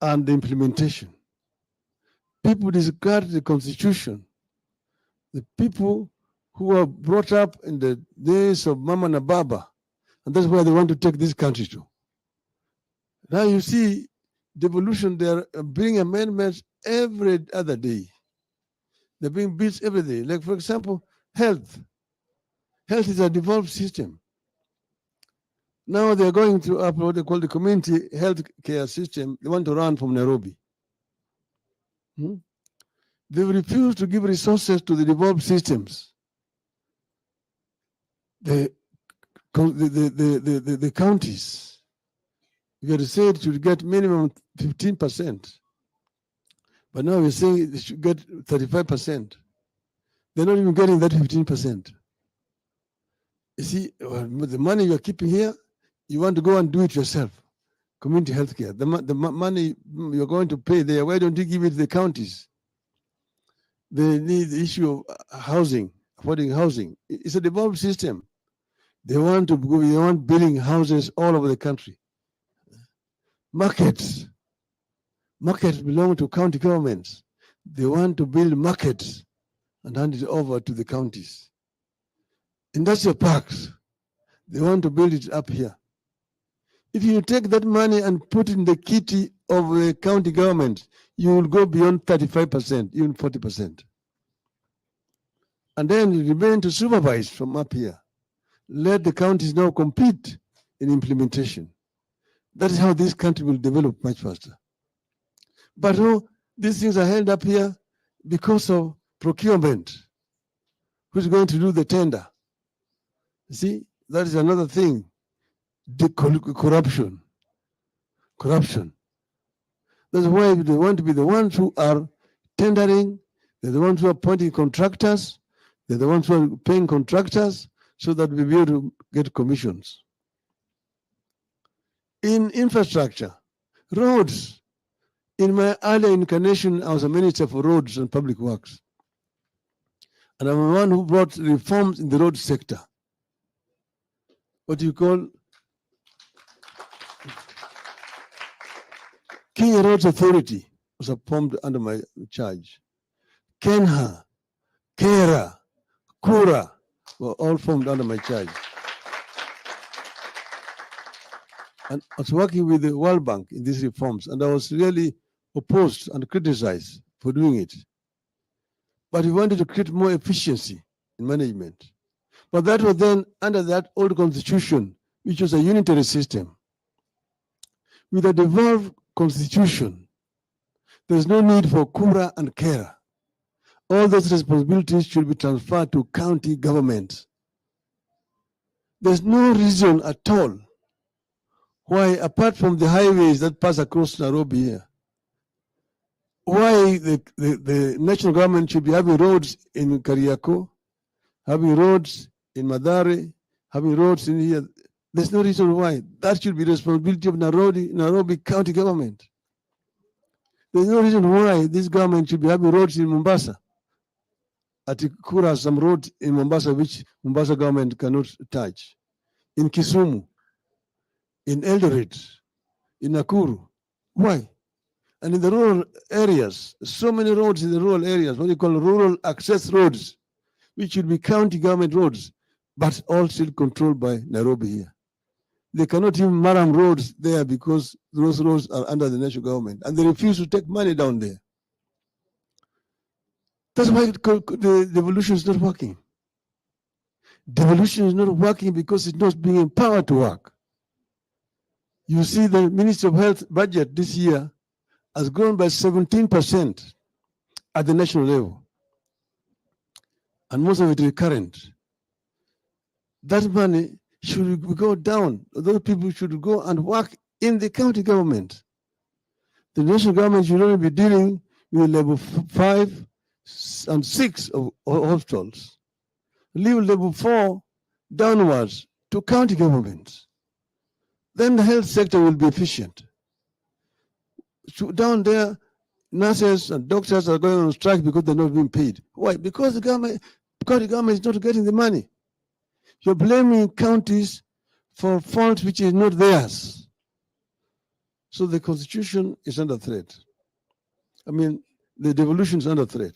and the implementation. People discard the constitution. The people who are brought up in the days of Mama and Baba, and that's where they want to take this country to. Now you see devolution, they're bringing amendments every other day. They're being built every day. Like, for example, health. Health is a devolved system. Now they're going to up what they call the community health care system. They want to run from Nairobi. They refuse to give resources to the devolved systems. The counties, you got to say it should get minimum 15%. But now we're saying they should get 35%. They're not even getting that 15%. You see, the money you're keeping here, you want to go and do it yourself. Community health care. The money you're going to pay there, why don't you give it to the counties? They need the issue of housing, affording housing. It's a devolved system. They want building houses all over the country. Markets belong to county governments. They want to build markets and hand it over to the counties. Industrial parks, they want to build it up here. If you take that money and put it in the kitty of the county government, you will go beyond 35%, even 40%. And then you remain to supervise from up here. Let the counties now compete in implementation. That is how this country will develop much faster. But these things are held up here because of procurement. Who's going to do the tender? See, that is another thing. The corruption. That's why they want to be the ones who are tendering. They're the ones who are appointing contractors. They're the ones who are paying contractors so that we'll be able to get commissions. In infrastructure, roads. In my earlier incarnation, I was a minister for roads and public works. And I'm the one who brought reforms in the road sector. What you call Kenya Roads Authority was formed under my charge. Kenha, Kera, Kura were all formed under my charge. And I was working with the World Bank in these reforms, and I was really opposed and criticized for doing it. But we wanted to create more efficiency in management. But that was then under that old constitution, which was a unitary system. With a devolved constitution, there's no need for Kura and Kera. All those responsibilities should be transferred to county government. There's no reason at all why, apart from the highways that pass across Nairobi here, why the national government should be having roads in Kariako, having roads in Madare, having roads in here. There's no reason why. That should be the responsibility of Nairobi County government. There's no reason why this government should be having roads in Mombasa. Atikura has some road in Mombasa which Mombasa government cannot touch. In Kisumu, in Eldoret, in Nakuru. Why? And in the rural areas, so many roads in the rural areas, what you call rural access roads, which should be county government roads, but all still controlled by Nairobi here. They cannot even maram roads there because those roads are under the national government, and they refuse to take money down there. That's why the devolution is not working. Devolution is not working because it's not being empowered to work. You see, the Ministry of Health budget this year has grown by 17% at the national level, and most of it recurrent. That money should go down. Those people should go and work in the county government. The national government should only be dealing with level 5 and 6 of hospitals. Leave level 4 downwards to county governments. Then the health sector will be efficient. So down there, nurses and doctors are going on strike because they're not being paid. Why? Because the county government is not getting the money. You're blaming counties for fault which is not theirs. So the constitution is under threat. I mean, the devolution is under threat.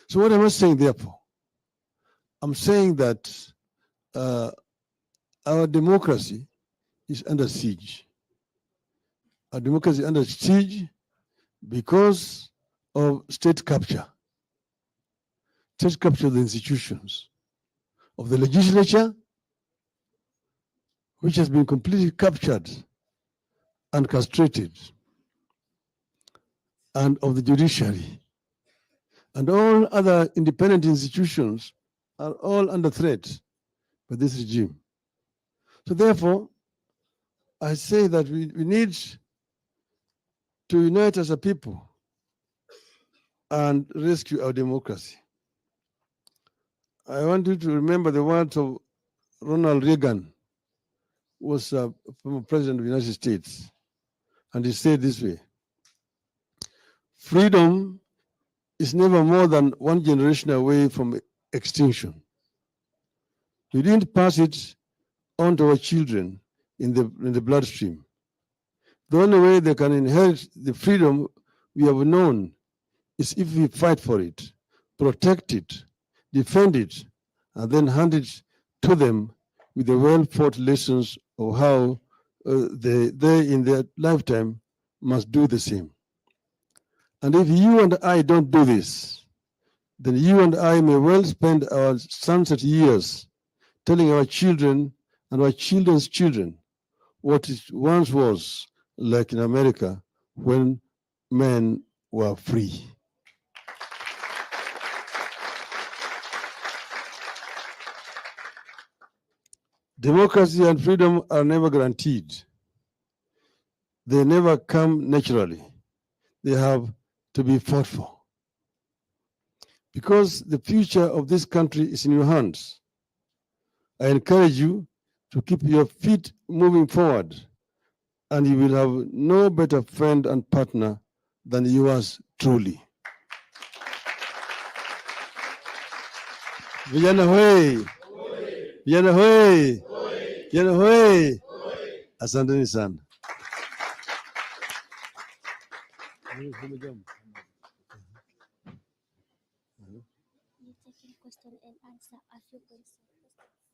So what am I saying, therefore? I'm saying that our democracy is under siege. Our democracy is under siege because of state capture. State capture of the institutions, of the legislature, which has been completely captured and castrated, and of the judiciary. And all other independent institutions are all under threat by this regime. So therefore, I say that we need to unite as a people and rescue our democracy. I want you to remember the words of Ronald Reagan, who was a former president of the United States. And he said this way: freedom is never more than one generation away from extinction. We didn't pass it on to our children in the bloodstream. The only way they can inherit the freedom we have known is if we fight for it, protect it, defend it, and then hand it to them with the well-fought lessons of how they in their lifetime must do the same. And if you and I don't do this, then you and I may well spend our sunset years telling our children and our children's children what it once was like in America when men were free. Democracy and freedom are never guaranteed. They never come naturally. They have to be fought for. Because the future of this country is in your hands, I encourage you to keep your feet moving forward, and you will have no better friend and partner than yours truly. Vijana hoi! Vijana hoi! Vijana hoi! Asanteni sana.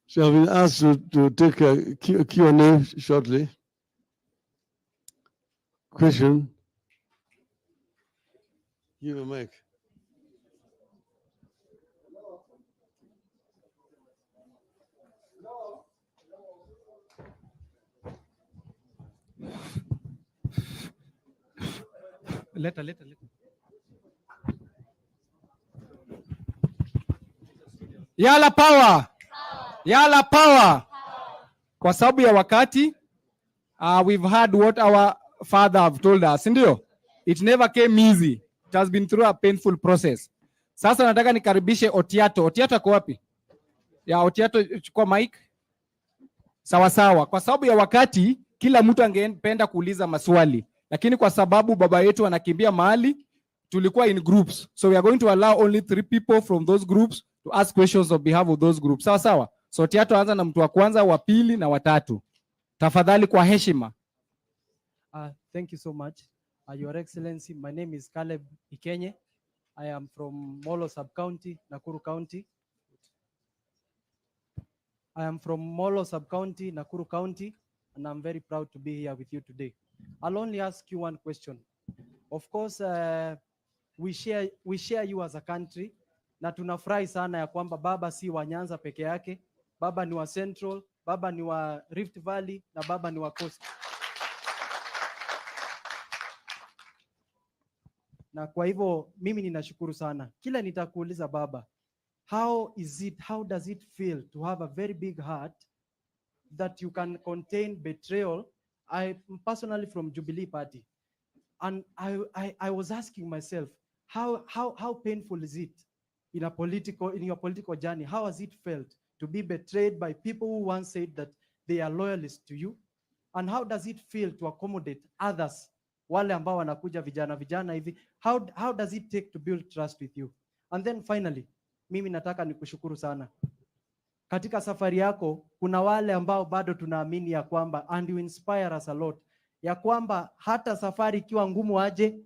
So I've been asked to take a Q&A shortly. Question? Give a mic. Later. Yala power! Yala power! Kwa sababu ya wakati, we've heard what our father have told us, ndio? It never came easy. It has been through a painful process. Sasa nataka nikaribishe Otiato. Otiato ako wapi? Ya Otiato, chukua mic. Sawa sawa. Kwa sababu ya wakati, kila mtu angependa kuuliza maswali. Lakini kwa sababu baba yetu anakimbia mahali, tulikuwa in groups. So we are going to allow only 3 people from those groups to ask questions on behalf of those groups. Sawa sawa. So Otiato anza na mtu wa kwanza, wa pili na watatu. Tafadhali kwa heshima. Thank you so much. Your Excellency, my name is Caleb Ikenye. I am from Molo Sub-County, Nakuru County. Nakuru County, and I'm very proud to be here with you today. I'll only ask you one question. Of course, we share you as a country, na tunafurahi sana ya kwamba baba si wa Nyanza peke yake, baba ni wa Central, baba ni wa Rift Valley, na baba ni wa Coast. Na kwa hivyo mimi ninashukuru sana. Kila nitakuuliza baba, how does it feel to have a very big heart that you can contain betrayal? I'm personally from Jubilee Party, and I was asking myself, how painful is it in your political journey? How has it felt to be betrayed by people who once said that they are loyalists to you? And how does it feel to accommodate others, wale ambao wanakuja vijana hivi? How does it take to build trust with you? And then finally, mimi nataka nikushukuru sana. Katika safari yako, kuna wale ambao bado tunaamini ya kwamba, and you inspire us a lot, ya kwamba hata safari ikiwa ngumu aje,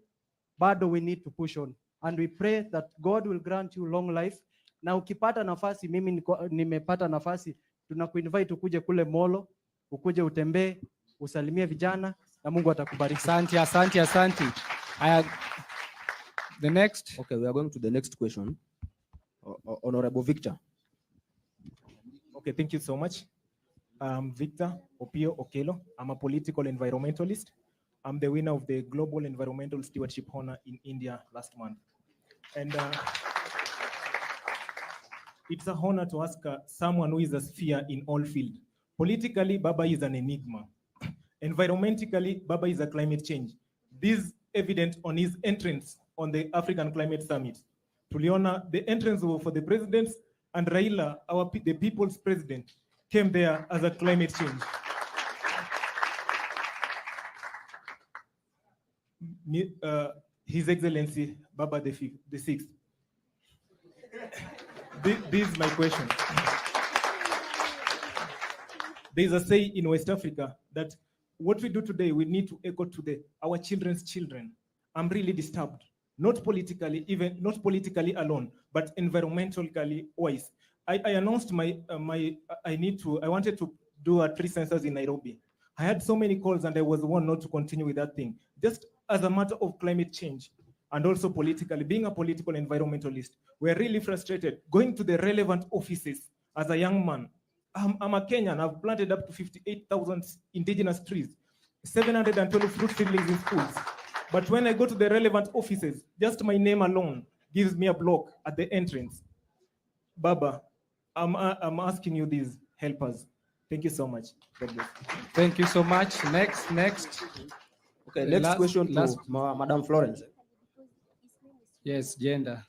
bado we need to push on. And we pray that God will grant you long life. Na ukipata nafasi, mimi nimepata nafasi, tunakuinvite ukuje kule Molo, ukuje utembee, usalimie vijana, na Mungu atakubariki. Asante. The next. Okay, we are going to the next question. Honorable Victor. Okay, thank you so much. I'm Victor Opio Okelo. I'm a political environmentalist. I'm the winner of the Global Environmental Stewardship Honor in India last month. And it's an honor to ask someone who is a sphere in all fields. Politically, Baba is an enigma. Environmentally, Baba is a climate change. This is evident on his entrance on the African Climate Summit. Tuliona, the entrance for the presidents, and Raila, the people's president, came there as a climate change. His Excellency, Baba the Sixth. This is my question. There's a say in West Africa that what we do today, we need to echo to our children's children. I'm really disturbed, not politically alone, but environmentally wise. I announced I wanted to do a tree census in Nairobi. I had so many calls and I was one not to continue with that thing. Just as a matter of climate change and also politically, being a political environmentalist, we're really frustrated going to the relevant offices as a young man. I'm a Kenyan. I've planted up to 58,000 indigenous trees, 712 fruit seedlings in schools. But when I go to the relevant offices, just my name alone gives me a block at the entrance. Baba, I'm asking you these, help us. Thank you so much. Thank you so much. Next. Okay, next question to Madam Florence. Yes, gender.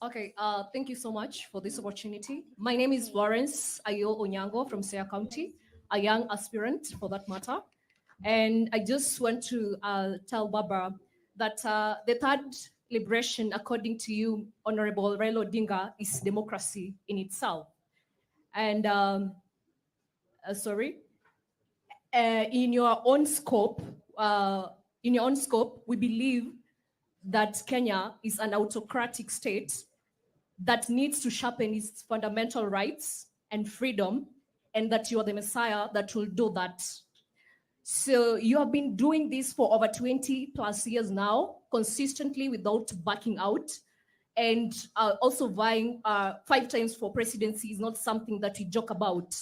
Okay, thank you so much for this opportunity. My name is Florence Ayo Onyango from Seya County, a young aspirant for that matter. And I just want to tell Baba that the third liberation, according to you, Honorable Raila Odinga, is democracy in itself. And in your own scope, we believe that Kenya is an autocratic state that needs to sharpen its fundamental rights and freedom, and that you are the Messiah that will do that. So you have been doing this for over 20 plus years now, consistently without backing out, and also vying 5 times for presidency is not something that we joke about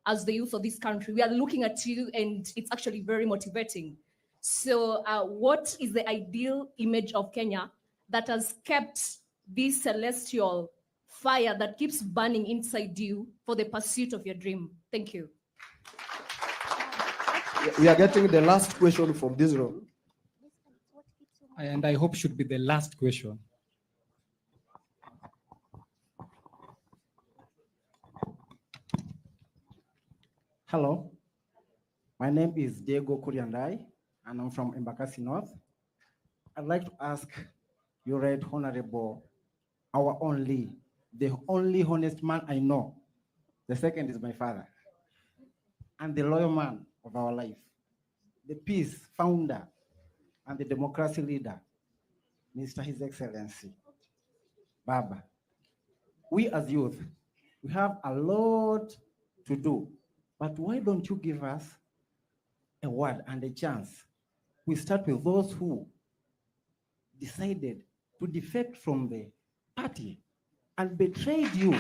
as the youth of this country. We are looking at you and it's actually very motivating. So what is the ideal image of Kenya that has kept this celestial fire that keeps burning inside you for the pursuit of your dream? Thank you. We are getting the last question from this room. And I hope should be the last question. Hello, my name is Diego Kuriandai, and I'm from Embakasi North. I'd like to ask your right honorable, the only honest man I know. The second is my father, and the loyal man of our life, the peace founder, and the democracy leader, Mr. His Excellency, Baba. We as youth, we have a lot to do, but why don't you give us a word and a chance? We start with those who decided to defect from the party and betrayed you.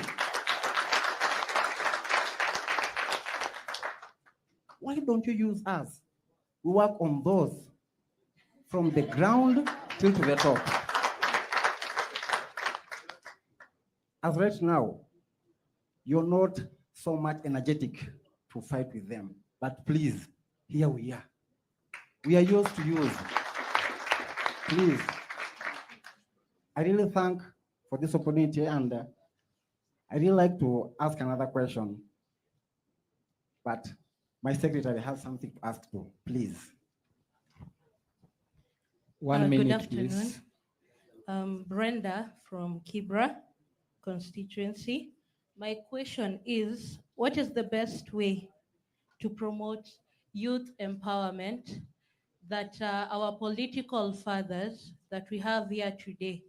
Why don't you use us? We work on those from the ground till to the top. As right now, you're not so much energetic to fight with them, but please, here we are. We are yours to use. Please. I really thank for this opportunity, and I really like to ask another question, but my secretary has something to ask too, please. 1 minute, Good afternoon. please. Brenda from Kibra constituency. My question is, what is the best way to promote youth empowerment that our political fathers that we have here today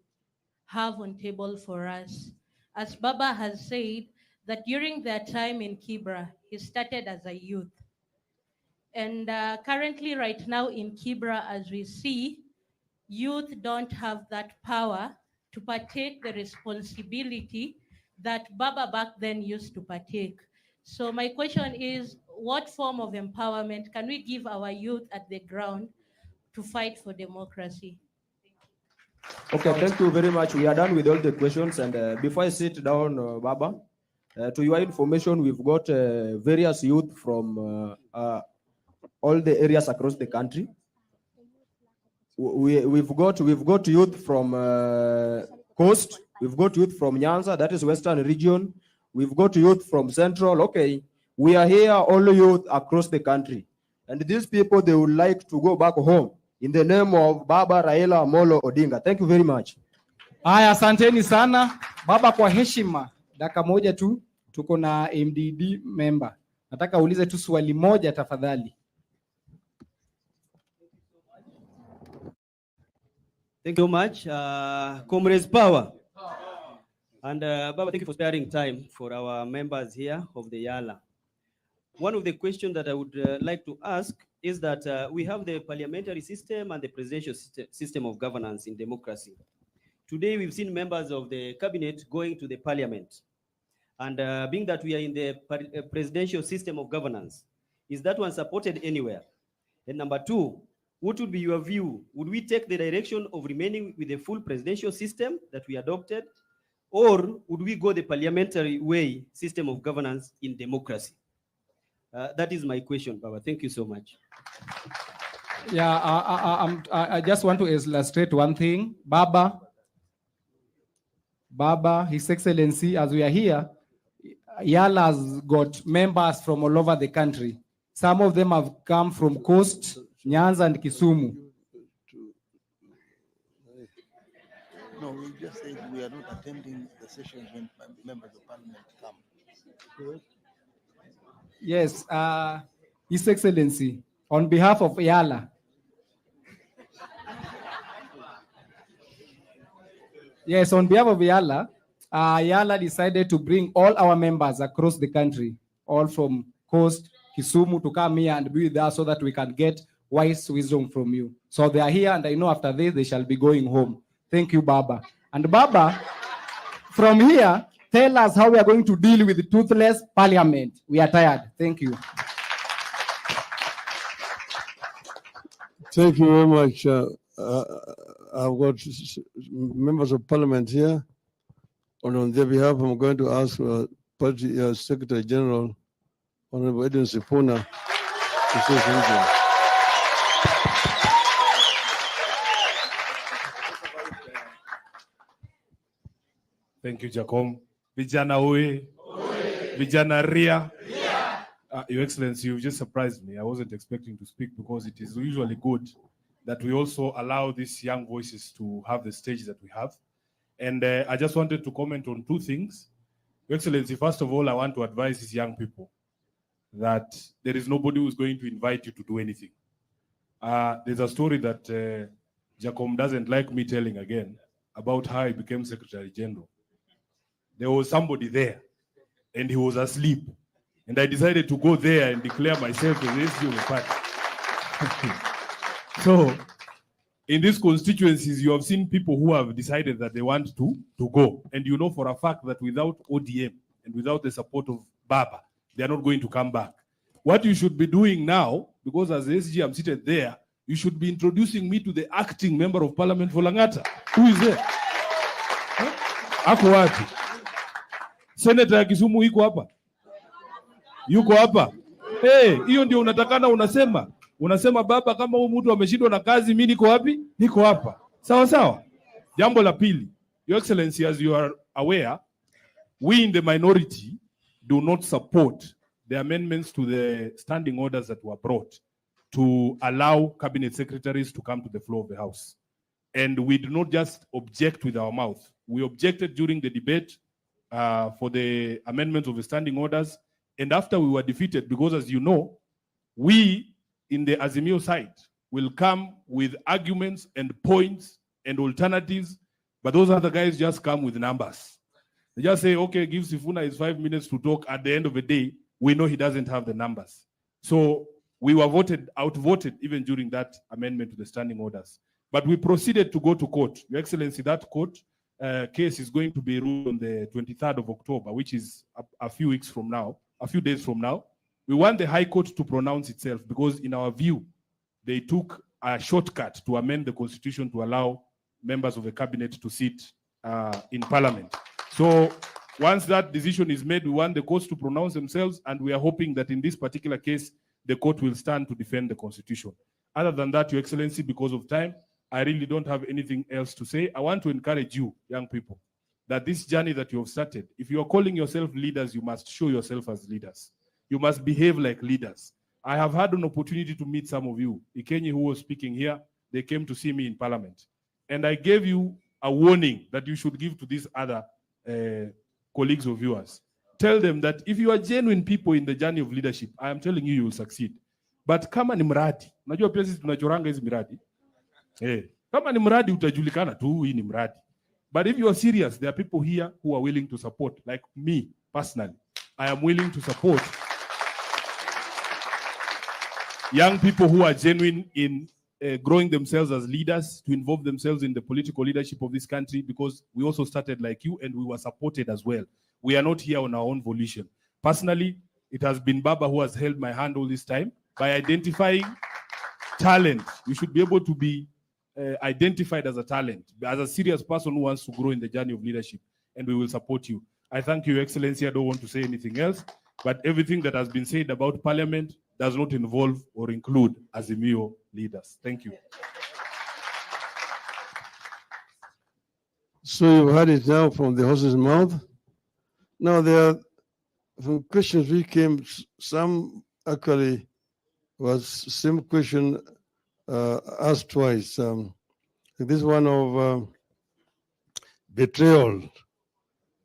have on table for us? As Baba has said, that during their time in Kibra, he started as a youth. And currently right now in Kibra, as we see, youth don't have that power to partake the responsibility that Baba back then used to partake. So my question is, what form of empowerment can we give our youth at the ground to fight for democracy? Okay, thank you very much. We are done with all the questions. And before I sit down, Baba, to your information, we've got various youth from all the areas across the country. We've got youth from Coast. We've got youth from Nyanza, that is Western region. We've got youth from Central. Okay, we are here, all youth across the country. And these people, they would like to go back home in the name of Baba Raila Odinga. Thank you very much. Aya, asanteni sana. Baba, kwa heshima, dakika moja tu, tuko na MDD member. Nataka ulize tu swali moja tafadhali. Thank you much, Comrades Power. And Baba, thank you for sparing time for our members here of the Yala. One of the questions that I would like to ask is that we have the parliamentary system and the presidential system of governance in democracy. Today, we've seen members of the cabinet going to the parliament. And being that we are in the presidential system of governance, is that one supported anywhere? And number two, what would be your view? Would we take the direction of remaining with the full presidential system that we adopted? Or would we go the parliamentary way system of governance in democracy? That is my question, Baba. Thank you so much. Yeah, I just want to illustrate one thing. Baba, His Excellency, as we are here, Yala has got members from all over the country. Some of them have come from Coast, Nyanza and Kisumu. No, we just said we are not attending the sessions when members of parliament come. Yes, His Excellency, on behalf of Yala. Yes, on behalf of Yala, Yala decided to bring all our members across the country, all from Coast, Kisumu, to come here and be with us so that we can get wise wisdom from you. So they are here, and I know after this they shall be going home. Thank you, Baba. And Baba, from here, tell us how we are going to deal with the toothless parliament. We are tired. Thank you. Thank you very much. I've got members of parliament here, and on their behalf, I'm going to ask Party Secretary General Honorable Edwin Sifuna to say something. Thank you, Jacom. Vijana oye. Vijana ria. Your Excellency, you've just surprised me. I wasn't expecting to speak because it is usually good that we also allow these young voices to have the stage that we have. And I just wanted to comment on two things. Your Excellency, first of all, I want to advise these young people that there is nobody who's going to invite you to do anything. There's a story that Jacom doesn't like me telling again about how he became Secretary General. There was somebody there and he was asleep. And I decided to go there and declare myself as the SG of the party. So, in these constituencies, you have seen people who have decided that they want to go. And you know for a fact that without ODM and without the support of Baba, they are not going to come back. What you should be doing now, because as the SG I'm seated there, you should be introducing me to the acting member of parliament for Langata. Who is there? Ako wapi? Senator ya Kisumu iko hapa? Yuko hapa? Hiyo ndio unatakana unasema. Unasema baba, kama huyu mtu ameshindwa na kazi, mimi niko wapi? Niko hapa. Sawa sawa. Jambo la pili, Your Excellency, as you are aware, we in the minority do not support the amendments to the standing orders that were brought to allow cabinet secretaries to come to the floor of the House. And we do not just object with our mouth. We objected during the debate for the amendments of the standing orders. And after we were defeated, because as you know, we in the Azimio side will come with arguments and points and alternatives, but those other guys just come with numbers. They just say, okay, give Sifuna his 5 minutes to talk. At the end of the day, we know he doesn't have the numbers. So we were outvoted even during that amendment to the standing orders. But we proceeded to go to court. Your Excellency, that court case is going to be ruled on the 23rd of October, which is a few days from now. We want the High Court to pronounce itself because in our view, they took a shortcut to amend the constitution to allow members of the cabinet to sit in parliament. So once that decision is made, we want the courts to pronounce themselves, and we are hoping that in this particular case, the court will stand to defend the constitution. Other than that, Your Excellency, because of time, I really don't have anything else to say. I want to encourage you, young people, that this journey that you have started, if you are calling yourself leaders, you must show yourself as leaders. You must behave like leaders. I have had an opportunity to meet some of you. Ikenyi, who was speaking here, they came to see me in parliament. And I gave you a warning that you should give to these other colleagues of yours. Tell them that if you are genuine people in the journey of leadership, I am telling you, you will succeed. But kama ni mradi, unajua pia sisi tunachoranga hizi miradi. Kama ni mradi utajulikana tu hii ni mradi. But if you are serious, there are people here who are willing to support, like me personally. I am willing to support young people who are genuine in growing themselves as leaders, to involve themselves in the political leadership of this country, because we also started like you and we were supported as well. We are not here on our own volition. Personally, it has been Baba who has held my hand all this time by identifying talent. You should be able to be identified as a talent, as a serious person who wants to grow in the journey of leadership, and we will support you. I thank you, Your Excellency. I don't want to say anything else, but everything that has been said about Parliament does not involve or include Azimio leaders. Thank you. So you've heard it now from the horse's mouth. Now there are some questions which came, some actually was same question asked twice. This one of betrayal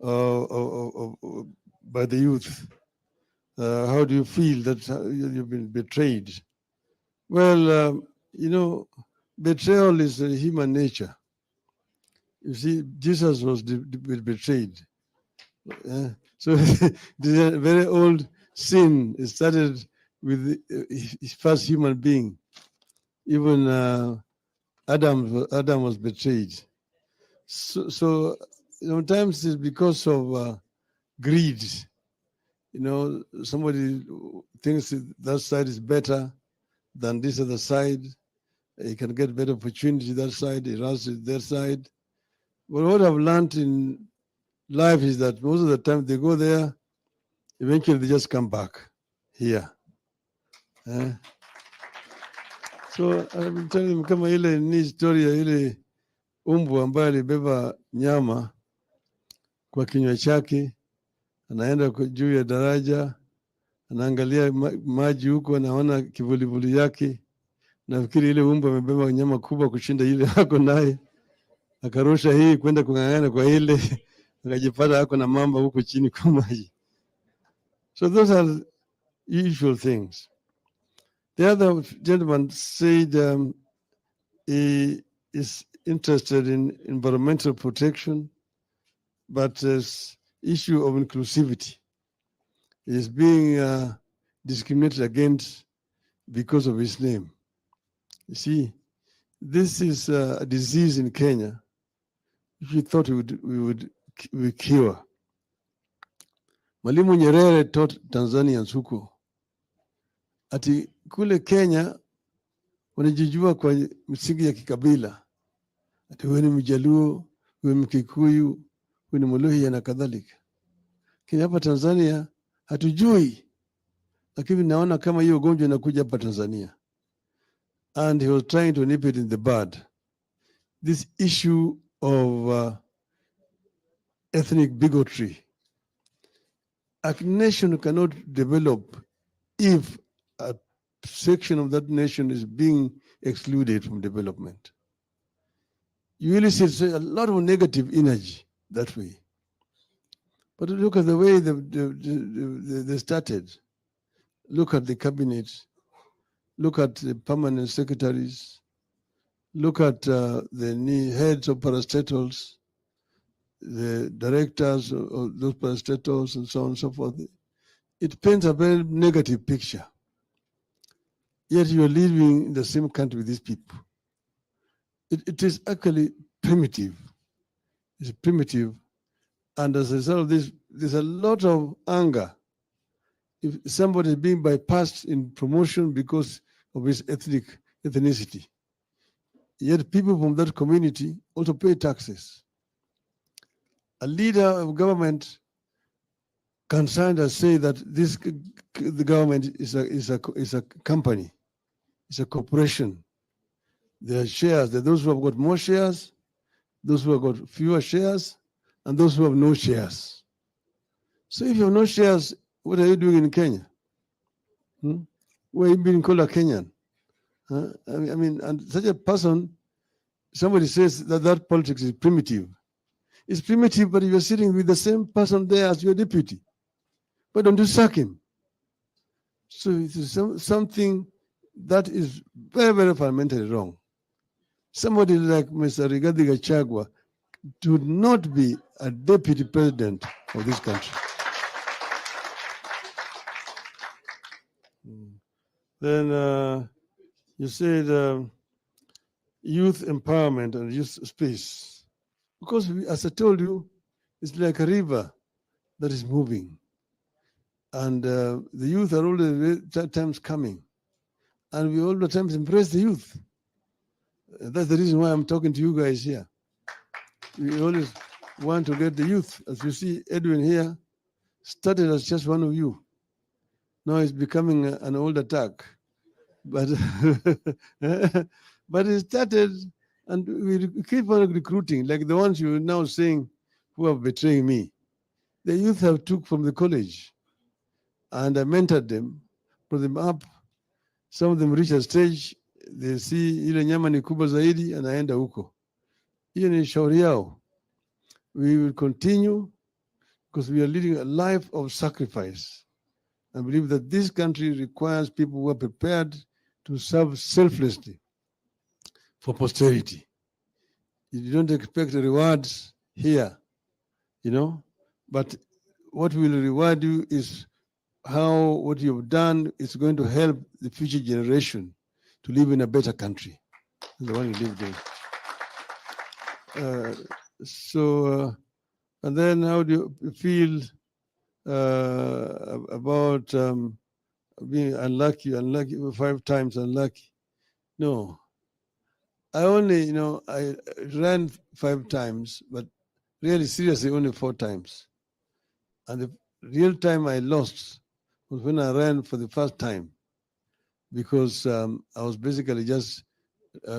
by the youth. How do you feel that you've been betrayed? Well, betrayal is human nature. You see, Jesus was betrayed. So this is a very old sin. It started with his first human being. Even Adam was betrayed. So sometimes it's because of greed. Somebody thinks that side is better than this other side. He can get better opportunity that side. He runs to their side. But what I've learned in life is that most of the time they go there, eventually they just come back. here. So I'm telling him kama ile ni historia ile umbu ambaye alibeba nyama kwa kinywa chake, anaenda juu ya daraja, anaangalia maji huko, anaona kivulivuli yake. Nafikiri ile umbu amebeba nyama kubwa kushinda ile hako naye, akarusha hii kwenda kung'ang'ana kwa ile, akajipata hako na mamba huko chini kwa maji. So those are usual things. The other gentleman said he is interested in environmental protection, but this issue of inclusivity is being discriminated against because of his name. You see, this is a disease in Kenya which we thought we would cure. Mwalimu Nyerere taught Tanzanians huko ati kule Kenya wanajijua kwa misingi ya kikabila, ati wewe ni Mjaluo, wewe Mkikuyu, wewe ni Mluhya na kadhalika. Lakini hapa Tanzania hatujui, lakini naona kama hiyo ugonjwa inakuja hapa Tanzania. And he was trying to nip it in the bud. This issue of ethnic bigotry. A nation cannot develop if a section of that nation is being excluded from development. You really see a lot of negative energy that way. But look at the way they started. Look at the cabinet. Look at the permanent secretaries. Look at the heads of parastatals, the directors of those parastatals, and so on and so forth. It paints a very negative picture. Yet you are living in the same country with these people. It is actually primitive. It's primitive. And as a result of this, there's a lot of anger. If somebody is being bypassed in promotion because of his ethnicity, yet people from that community also pay taxes. A leader of government can stand and say that the government is a company, it's a corporation. There are shares. There are those who have got more shares, those who have got fewer shares, and those who have no shares. So if you have no shares, what are you doing in Kenya? Why are you being called a Kenyan? I mean, and such a person, somebody says that politics is primitive. It's primitive, but you're sitting with the same person there as your deputy. Why don't you sack him? So it is something that is very, very fundamentally wrong. Somebody like Mr. Rigathi Gachagua should not be a deputy president of this country. Then you said youth empowerment and youth space. Because as I told you, it's like a river that is moving. And the youth are all the times coming. And we all the times embrace the youth. That's the reason why I'm talking to you guys here. We always want to get the youth. As you see, Edwin here started as just one of you. Now he's becoming an old attack. But but it started, and we keep on recruiting, like the ones you're now saying who are betraying me. The youth have took from the college, and I mentored them, brought them up. Some of them reach a stage, they see ile nyama ni kubwa zaidi, anaenda huko. Hiyo ni shauri yao. We will continue because we are leading a life of sacrifice. I believe that this country requires people who are prepared to serve selflessly for posterity. You don't expect rewards here, but what will reward you is how what you've done is going to help the future generation to live in a better country than the one you lived in. And then how do you feel about being unlucky 5 times unlucky? No. I only, I ran 5 times, but really seriously only 4 times. And the real time I lost was when I ran for the first time, because I was basically just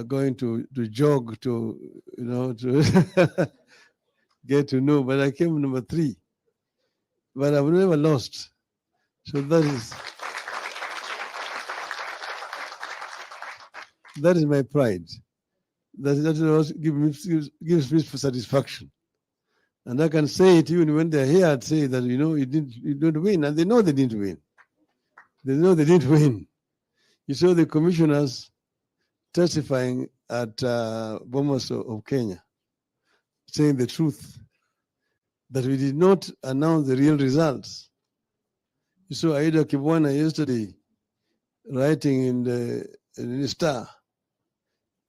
going to jog to, to get to know, but I came number 3. But I've never lost. So that is my pride. That gives me satisfaction. And I can say it even when they're here, I'd say that, you didn't win. And they know they didn't win. They know they didn't win. You saw the commissioners testifying at Bomas of Kenya, saying the truth, that we did not announce the real results. You saw Aida Kibwana yesterday writing in the Star,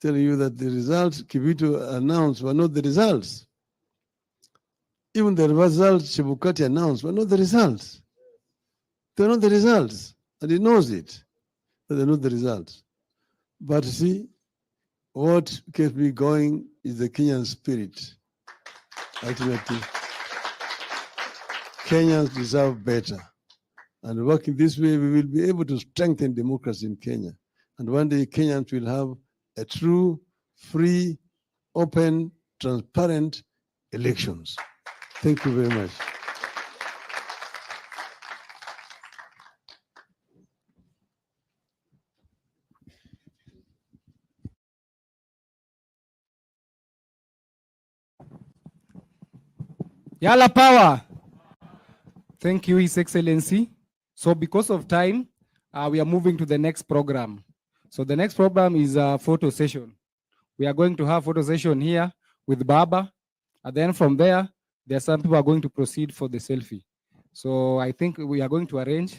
telling you that the results Kibito announced were not the results. Even the results Chebukati announced were not the results. They're not the results. And he knows it, that they're not the results. But see, what kept me going is the Kenyan spirit. Ultimately, Kenyans deserve better. And working this way, we will be able to strengthen democracy in Kenya. And one day, Kenyans will have a true, free, open, transparent elections. Thank you very much. Yala power. Thank you, His Excellency. So because of time, we are moving to the next program. So the next program is a photo session. We are going to have photo session here with Baba. And then from there are some people are going to proceed for the selfie. So I think we are going to arrange